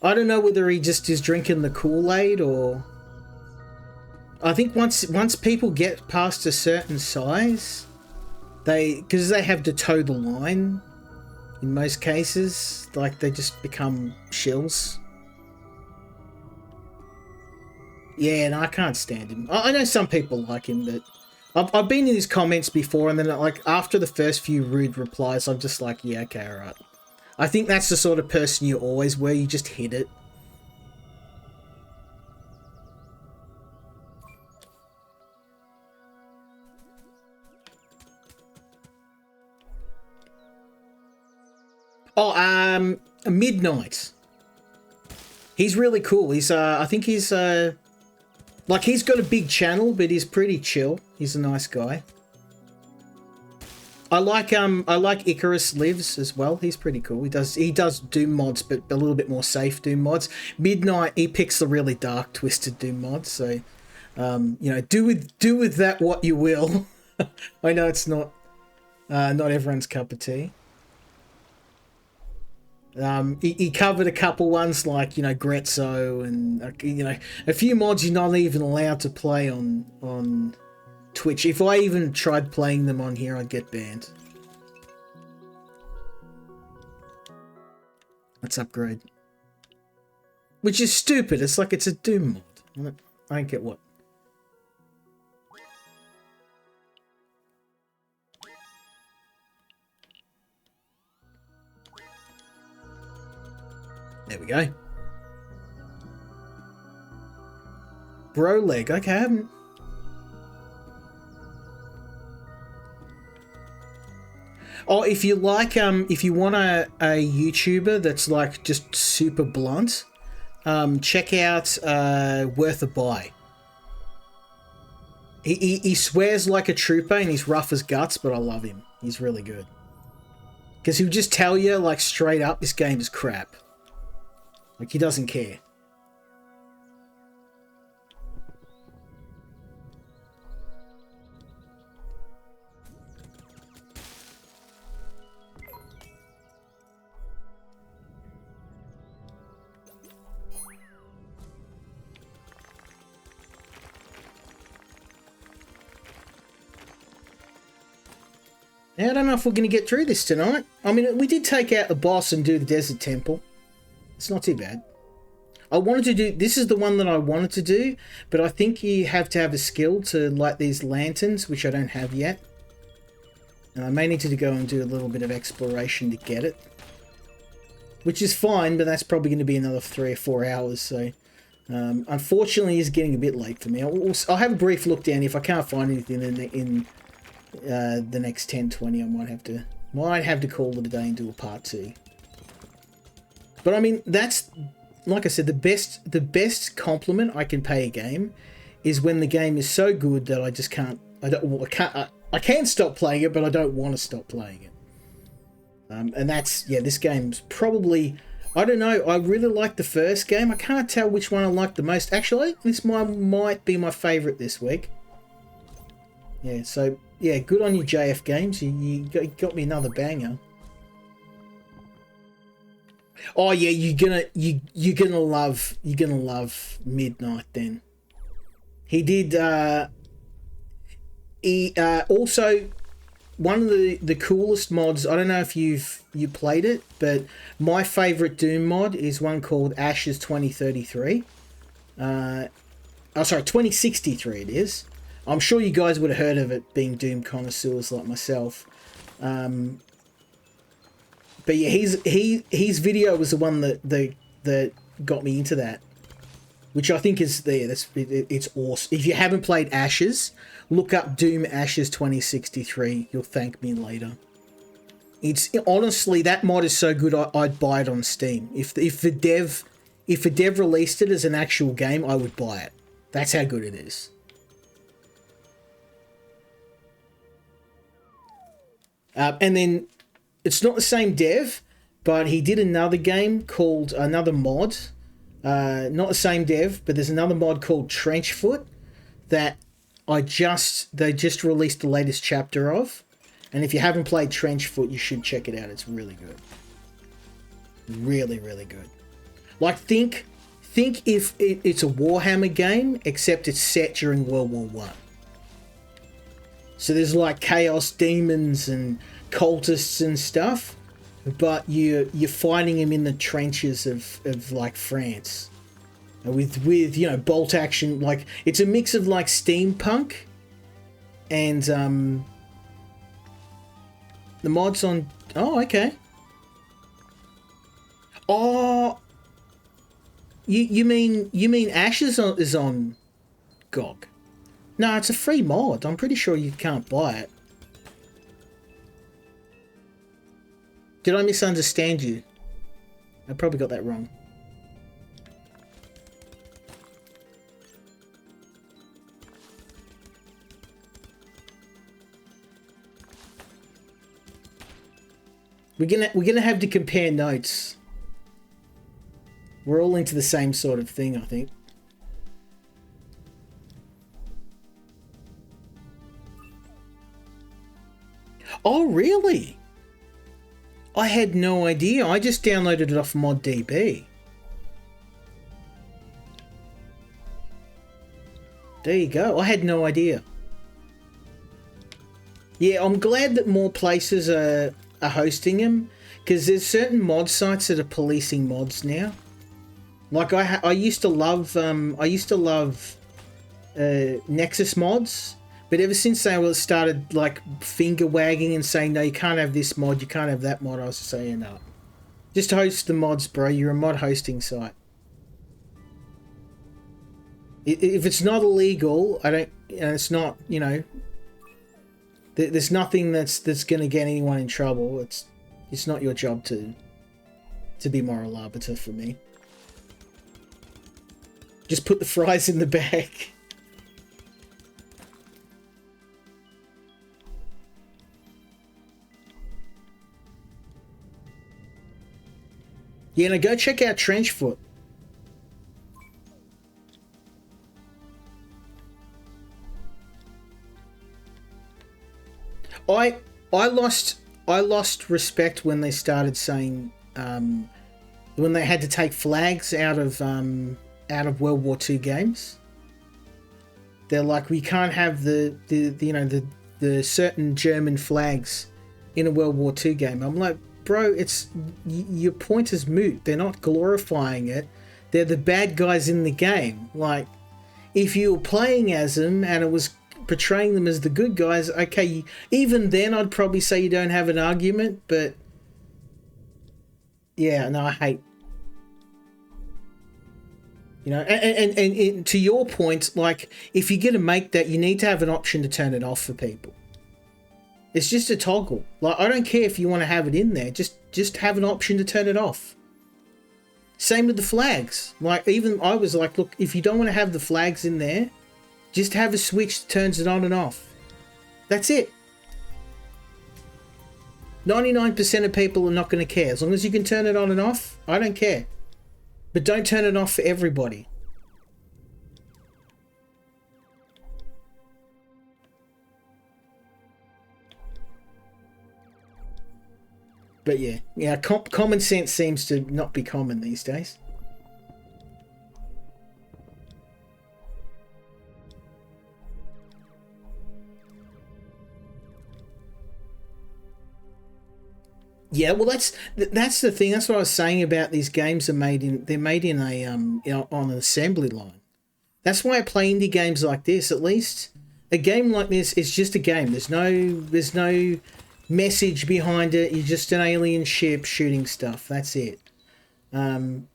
I don't know whether he just is drinking the Kool-Aid, or I think once people get past a certain size, because they have to toe the line in most cases, like, they just become shills. Yeah, and I can't stand him. I know some people like him, but I've been in his comments before, and then, like, after the first few rude replies, I'm just like, yeah, okay, alright. I think that's the sort of person you always were. You just hit it. Oh, Midnight. He's really cool. He's I think he's like, he's got a big channel, but he's pretty chill. He's a nice guy. I like Icarus Lives as well. He's pretty cool. He does Doom mods, but a little bit more safe Doom mods. Midnight, he picks the really dark, twisted Doom mods. So, you know, do with that what you will. I know it's not everyone's cup of tea. He covered a couple ones like, you know, Grezzo, and you know, a few mods you're not even allowed to play on Twitch. If I even tried playing them on here, I'd get banned. Let's upgrade. Which is stupid. It's like, it's a Doom mod. I don't get what. There we go. Bro leg. Okay, I haven't... Oh, if you like, if you want a YouTuber that's like just super blunt, check out Worth a Buy. He swears like a trooper and he's rough as guts, but I love him. He's really good. Because he'll just tell you, like, straight up, this game is crap. Like, he doesn't care. Now, I don't know if we're going to get through this tonight. I mean, we did take out the boss and do the desert temple. It's not too bad. I wanted to do... This is the one that I wanted to do, but I think you have to have a skill to light these lanterns, which I don't have yet. And I may need to go and do a little bit of exploration to get it. Which is fine, but that's probably going to be another 3 or 4 hours, so... unfortunately, it's getting a bit late for me. I'll have a brief look down. If I can't find anything in the next 10-20, I might have to call it a day and do a part 2. But I mean, that's, like I said, the best compliment I can pay a game is when the game is so good that I just can't. I can't stop playing it, but I don't want to stop playing it. And that's, yeah, this game's probably, I don't know, I really like the first game. I can't tell which one I like the most. Actually, this one might be my favourite this week. Yeah, so, yeah, good on you, JF Games. You got me another banger. Oh yeah, you're gonna love Midnight then. He did also one of the coolest mods. I don't know if you played it, but my favorite Doom mod is one called Ashes 2033. Oh sorry, 2063 it is. I'm sure you guys would have heard of it, being Doom connoisseurs like myself. But yeah, his video was the one that got me into that, which I think is there. It's awesome. If you haven't played Ashes, look up Doom Ashes 2063. You'll thank me later. It's honestly, that mod is so good. I'd buy it on Steam. If a dev released it as an actual game, I would buy it. That's how good it is. And then. It's not the same dev, but he did another game called, another mod. Not the same dev, but there's another mod called Trenchfoot that they just released the latest chapter of. And if you haven't played Trenchfoot, you should check it out. It's really good. Really, really good. Like, think if it's a Warhammer game, except it's set during World War One. So there's like chaos demons and cultists and stuff, but you're fighting them in the trenches of like France with you know, bolt action. Like, it's a mix of like steampunk and the mods on. Oh, okay. Oh, you mean Ashes is on GOG? No, it's a free mod. I'm pretty sure you can't buy it. Did I misunderstand you? I probably got that wrong. We're gonna have to compare notes. We're all into the same sort of thing, I think. Oh, really? I had no idea. I just downloaded it off ModDB. There you go. I had no idea. Yeah, I'm glad that more places are hosting them, because there's certain mod sites that are policing mods now. Like I used to love Nexus mods. But ever since they started like finger wagging and saying, no, you can't have this mod, you can't have that mod, I was saying, no. Just host the mods, bro. You're a mod hosting site. If it's not illegal, it's not, you know, there's nothing that's going to get anyone in trouble. It's not your job to be moral arbiter for me. Just put the fries in the bag. Yeah, now go check out Trenchfoot. I lost respect when they started saying when they had to take flags out of World War II games. They're like, we can't have the certain German flags in a World War II game. I'm like, bro, your point is moot. They're not glorifying it. They're the bad guys in the game. Like, if you were playing as them and it was portraying them as the good guys, okay, even then I'd probably say you don't have an argument, but yeah, no, I hate, you know, and to your point, like, if you're going to make that, you need to have an option to turn it off for people. It's just a toggle. Like, I don't care if you want to have it in there, just have an option to turn it off. Same with the flags. Like, even I was like, look, if you don't want to have the flags in there, just have a switch that turns it on and off. That's it. 99% of people are not going to care. As long as you can turn it on and off, I don't care. But don't turn it off for everybody. But yeah, common sense seems to not be common these days. Yeah, well, that's the thing. That's what I was saying about these games are made in. They're made in a on an assembly line. That's why I play indie games like this. At least a game like this is just a game. There's no message behind it. You're just an alien ship shooting stuff. That's it. And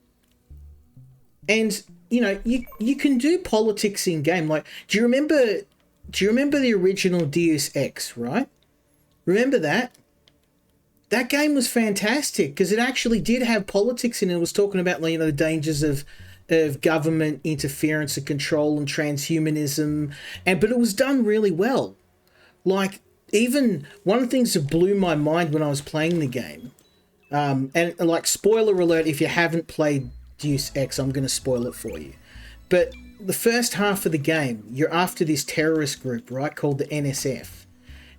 you know, you can do politics in game. Like, do you remember the original Deus Ex? Right? Remember that? That game was fantastic because it actually did have politics in it. It was talking about, you know, the dangers of government interference and control and transhumanism, but it was done really well. Like, even one of the things that blew my mind when I was playing the game, and like, spoiler alert, if you haven't played Deus Ex, I'm going to spoil it for you. But the first half of the game, you're after this terrorist group, right, called the NSF,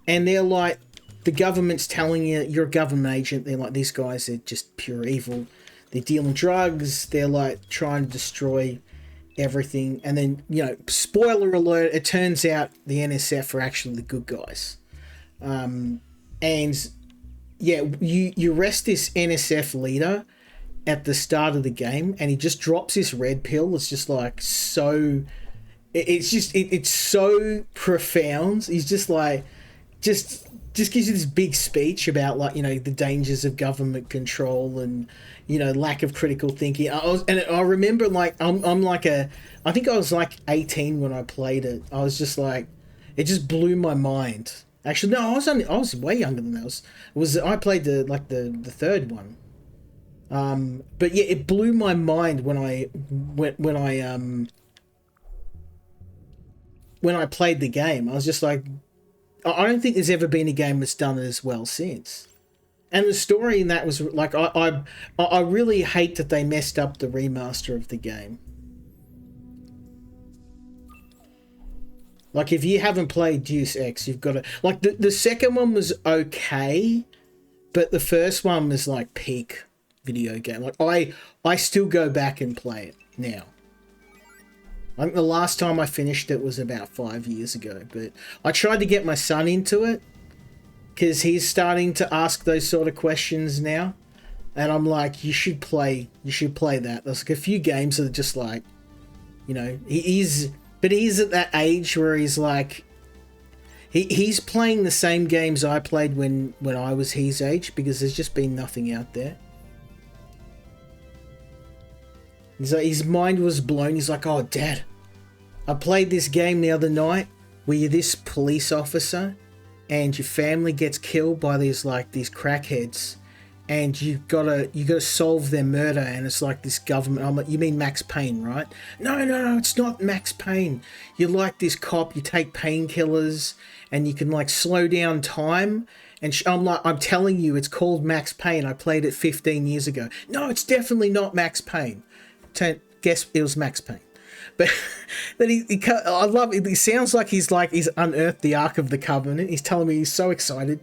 and they're like, the government's telling you you're a government agent. They're like, these guys are just pure evil. They're dealing drugs. They're like trying to destroy everything. And then, you know, spoiler alert, it turns out the NSF are actually the good guys. And yeah, you arrest this NSF leader at the start of the game, and he just drops this red pill. It's just like so. It's so profound. He's just like just gives you this big speech about, like, you know, the dangers of government control and, you know, lack of critical thinking. I remember, like, I'm like I think I was like 18 when I played it. I was just like, it just blew my mind. Actually, no, I was way younger than that. I played the third one. But yeah, it blew my mind when I played the game. I was just like, I don't think there's ever been a game that's done it as well since. And the story in that was like, I really hate that they messed up the remaster of the game. Like, if you haven't played Deus Ex, you've got to, like, the second one was okay, but the first one was like peak video game. Like, I still go back and play it now. I think the last time I finished it was about 5 years ago, but I tried to get my son into it because he's starting to ask those sort of questions now, and I'm like, you should play that. There's like a few games that are just like, you know, he's at that age where he's like, he's playing the same games I played when I was his age, because there's just been nothing out there. He's like, his mind was blown. He's like, oh, Dad, I played this game the other night where you're this police officer and your family gets killed by these crackheads, and you gotta solve their murder, and it's like this government. I'm like, you mean Max Payne, right? No, it's not Max Payne. You're like this cop, you take painkillers and you can like slow down time. And I'm like, I'm telling you, it's called Max Payne. I played it 15 years ago. No, it's definitely not Max Payne. Guess it was Max Payne. But then I love it. He sounds like he's unearthed the Ark of the Covenant. He's telling me he's so excited.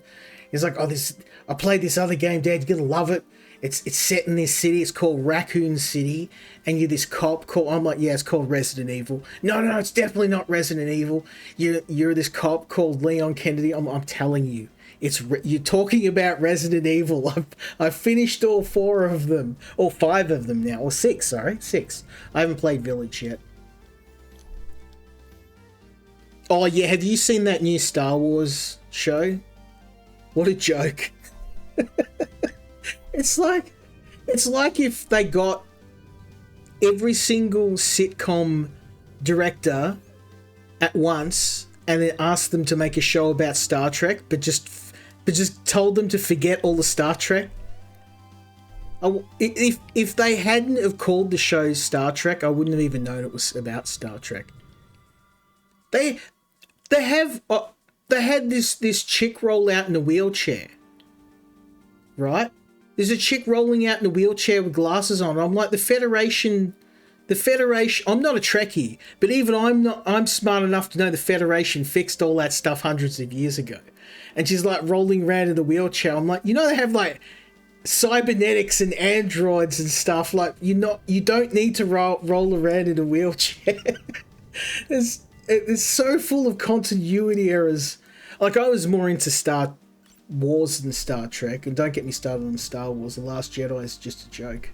He's like, I played this other game, Dad. You're gonna love it. It's set in this city. It's called Raccoon City, and you're this cop. I'm like, yeah, it's called Resident Evil. No, no, it's definitely not Resident Evil. You're this cop called Leon Kennedy. I'm telling you, you're talking about Resident Evil. I've finished all 4 of them, or 5 of them now, or 6. Sorry, 6. I haven't played Village yet. Oh yeah, have you seen that new Star Wars show? What a joke. It's like if they got every single sitcom director at once and then asked them to make a show about Star Trek, but just told them to forget all the Star Trek. If they hadn't have called the show Star Trek, I wouldn't have even known it was about Star Trek. They had this chick roll out in a wheelchair, right? There's a chick rolling out in a wheelchair with glasses on. I'm like, the Federation, I'm not a Trekkie, but even I'm smart enough to know the Federation fixed all that stuff hundreds of years ago. And she's like rolling around in the wheelchair. I'm like, you know, they have like cybernetics and androids and stuff. Like, you don't need to roll around in a wheelchair. It's so full of continuity errors. Like, I was more into Star Wars than Star Trek, and don't get me started on Star Wars. The Last Jedi is just a joke.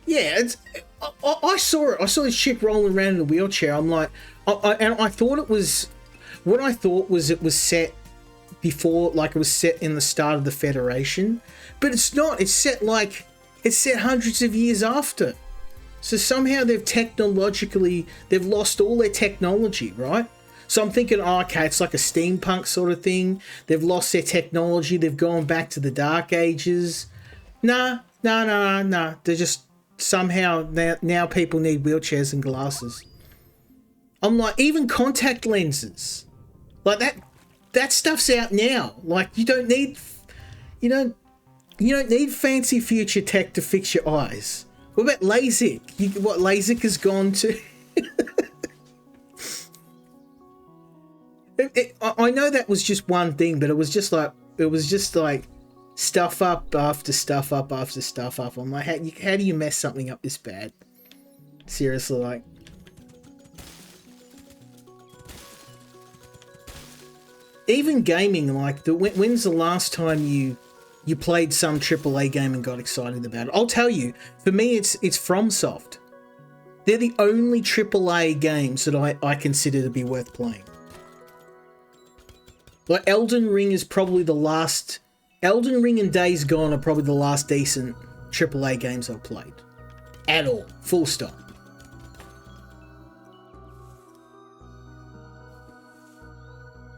Yeah, I saw it. I saw this chick rolling around in a wheelchair. I'm like, and I thought it was, what I thought was it was set before, like it was set in the start of the Federation, but it's not. It's set hundreds of years after. So somehow they've lost all their technology, right? So I'm thinking, oh, okay, it's like a steampunk sort of thing. They've lost their technology. They've gone back to the Dark Ages. Nah. They're just somehow now people need wheelchairs and glasses. I'm like, even contact lenses, like that stuff's out now. Like, you don't need fancy future tech to fix your eyes. What about LASIK? What LASIK has gone to? I know that was just one thing, but it was just like stuff up after stuff up after stuff up. I'm like, how do you mess something up this bad? Seriously, like. Even gaming, like, when's the last time you played some AAA game and got excited about it? I'll tell you, for me, it's FromSoft. They're the only AAA games that I consider to be worth playing. Like, Elden Ring is probably the last. Elden Ring and Days Gone are probably the last decent AAA games I've played. At all. Full stop.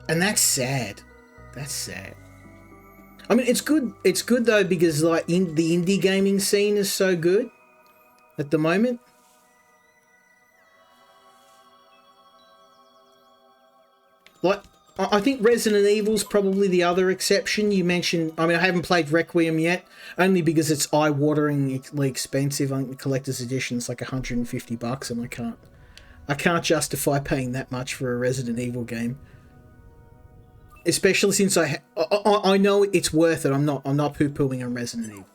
And that's sad. That's sad. I mean, it's good. It's good though, because like the indie gaming scene is so good at the moment. Like, I think Resident Evil's probably the other exception. You mentioned, I mean, I haven't played Requiem yet, only because it's eye-wateringly expensive. I think the collector's edition is like $150, and I can't justify paying that much for a Resident Evil game. Especially since I know it's worth it. I'm not poo-pooing on Resident Evil.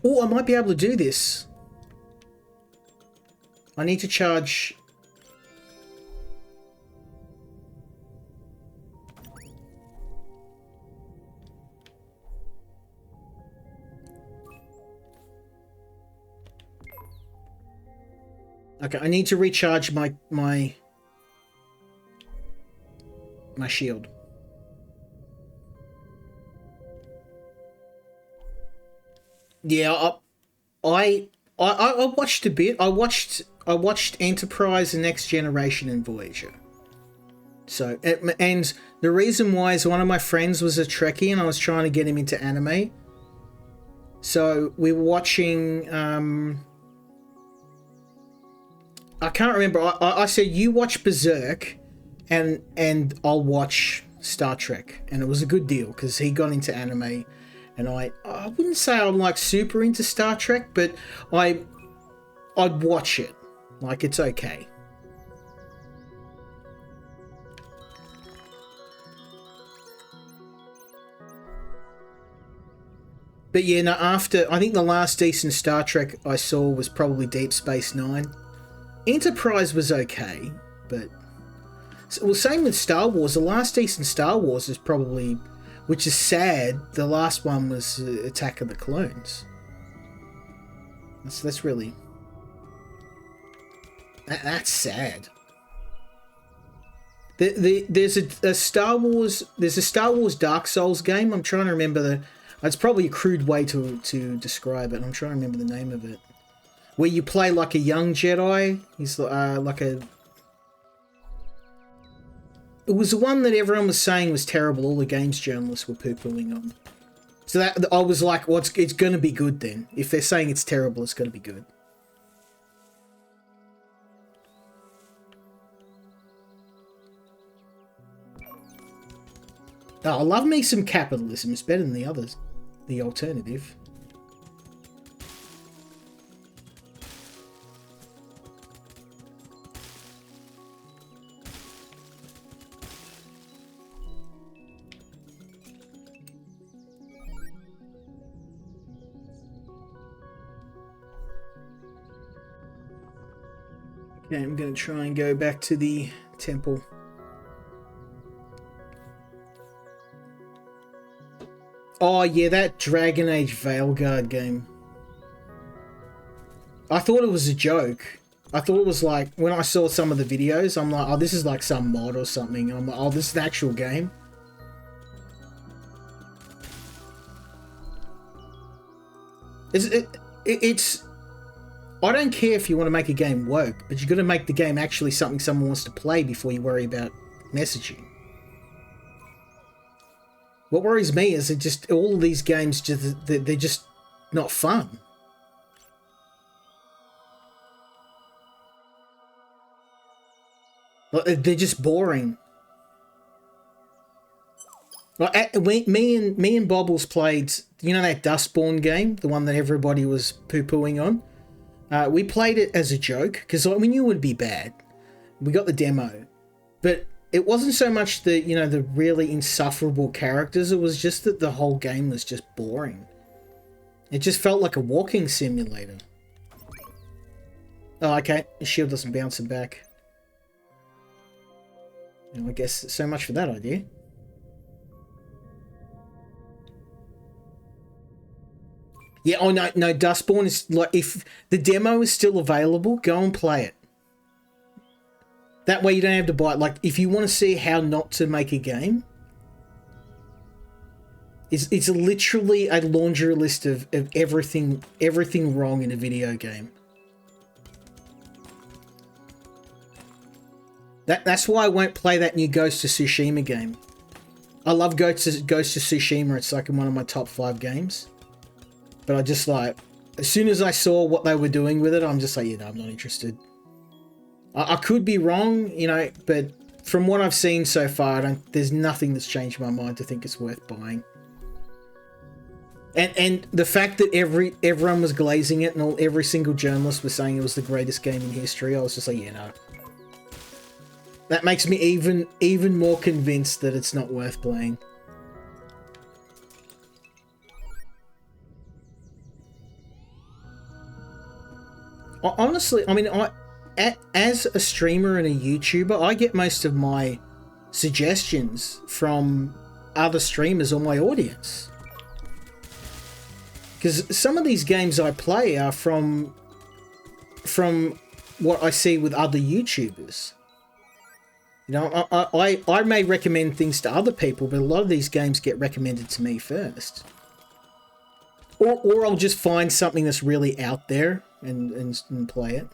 Oh, I might be able to do this. I need to charge. Okay, I need to recharge my shield. Yeah, I watched a bit. I watched Enterprise, and Next Generation, and Voyager. So, and the reason why is one of my friends was a Trekkie, and I was trying to get him into anime. So we were watching. I can't remember. I said, you watch Berserk, and I'll watch Star Trek, and it was a good deal because he got into anime, and I wouldn't say I'm like super into Star Trek, but I'd watch it. Like, it's okay. But yeah, no, after, I think the last decent Star Trek I saw was probably Deep Space Nine. Enterprise was okay, but... Well, same with Star Wars. The last decent Star Wars is probably, which is sad, the last one was Attack of the Clones. That's really... That's sad. There's a Star Wars Dark Souls game. I'm trying to remember the... It's probably a crude way to describe it. I'm trying to remember the name of it. Where you play like a young Jedi. He's like a... It was the one that everyone was saying was terrible. All the games journalists were poo-pooing on. So that I was like, well, it's going to be good then. If they're saying it's terrible, it's going to be good. Oh, I love me some capitalism. It's better than the others. The alternative. Okay, I'm going to try and go back to the temple. Oh, yeah, that Dragon Age Veilguard game. I thought it was a joke. I thought it was like, when I saw some of the videos, I'm like, oh, this is like some mod or something. And I'm like, oh, this is the actual game. It's... I don't care if you want to make a game woke, but you've got to make the game actually something someone wants to play before you worry about messaging. What worries me is that just all of these games, they're just not fun. They're just boring. Like, me and Bobbles played, you know, that Dustborn game, the one that everybody was poo-pooing on. We played it as a joke because we knew it would be bad. We got the demo, but it wasn't so much the, you know, the really insufferable characters. It was just that the whole game was just boring. It just felt like a walking simulator. Oh, okay. The shield doesn't bounce it back. I guess so much for that idea. Yeah, oh no, Dustborn is like, if the demo is still available, go and play it. That way you don't have to buy it. Like, if you want to see how not to make a game, it's literally a laundry list of everything wrong in a video game. That's why I won't play that new Ghost of Tsushima game. I love Ghost of Tsushima. It's like one of my top 5 games. But I just like, as soon as I saw what they were doing with it, I'm just like, yeah, no, I'm not interested. I could be wrong, you know, but from what I've seen so far, there's nothing that's changed my mind to think it's worth buying. And the fact that everyone was glazing it and every single journalist was saying it was the greatest game in history, I was just like, yeah, no. That makes me even more convinced that it's not worth playing. Honestly, I mean, as a streamer and a YouTuber, I get most of my suggestions from other streamers or my audience. Because some of these games I play are from what I see with other YouTubers. You know, I may recommend things to other people, but a lot of these games get recommended to me first. Or I'll just find something that's really out there and play it.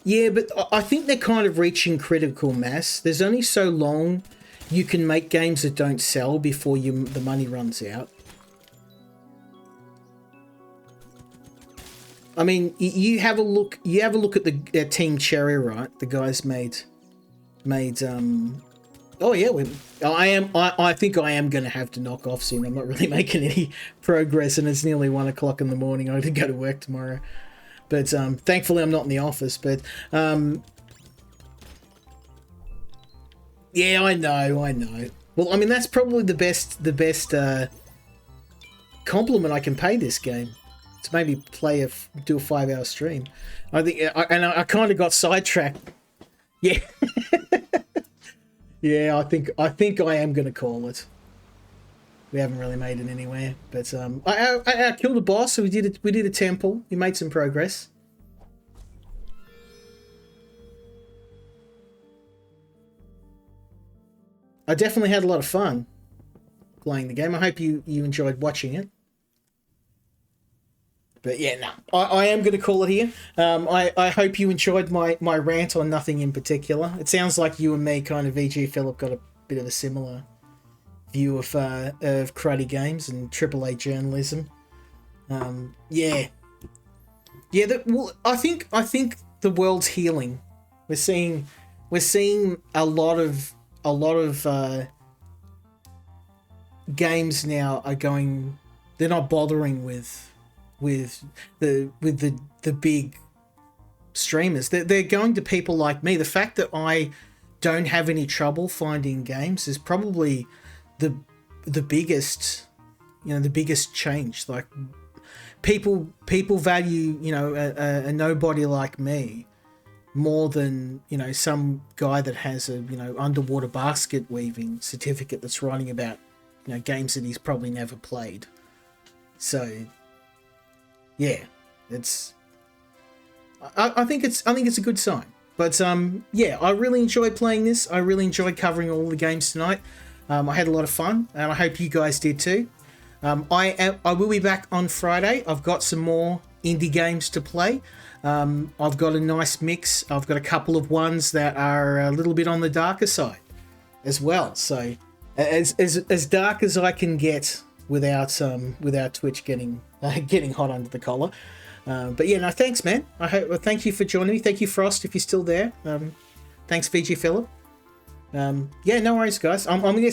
Yeah, but I think they're kind of reaching critical mass. There's only so long you can make games that don't sell before the money runs out. I mean, you have a look. You have a look at the Team Cherry, right? The guys made Oh yeah, I think I am going to have to knock off soon. I'm not really making any progress, and it's nearly 1 o'clock in the morning. I have to go to work tomorrow, but thankfully I'm not in the office. But yeah, I know. Well, I mean that's probably the best compliment I can pay this game. To maybe do a 5-hour stream. I think, I kind of got sidetracked. Yeah. Yeah, I think I am gonna call it. We haven't really made it anywhere, but I killed a boss. So we did a temple. We made some progress. I definitely had a lot of fun playing the game. I hope you enjoyed watching it. But yeah, no, I am going to call it here. I hope you enjoyed my rant on nothing in particular. It sounds like you and me, kind of, VG Philip, got a bit of a similar view of karate games and AAA journalism. Yeah. Well, I think the world's healing. We're seeing a lot of games now are going. They're not bothering with the big streamers. They're going to people like me. The fact that I don't have any trouble finding games is probably the biggest, the biggest change. Like people value, a nobody like me more than, some guy that has a, underwater basket weaving certificate that's writing about, games that he's probably never played. So yeah, I think it's a good sign. But yeah, I really enjoyed playing this. I really enjoyed covering all the games tonight. I had a lot of fun, and I hope you guys did too. I will be back on Friday. I've got some more indie games to play. I've got a nice mix. I've got a couple of ones that are a little bit on the darker side as well. So as dark as I can get without Twitch getting hot under the collar. But yeah, no, thanks, man. Thank you for joining me. Thank you, Frost, if you're still there. Thanks, VG Philip. Yeah, no worries, guys. I'm gonna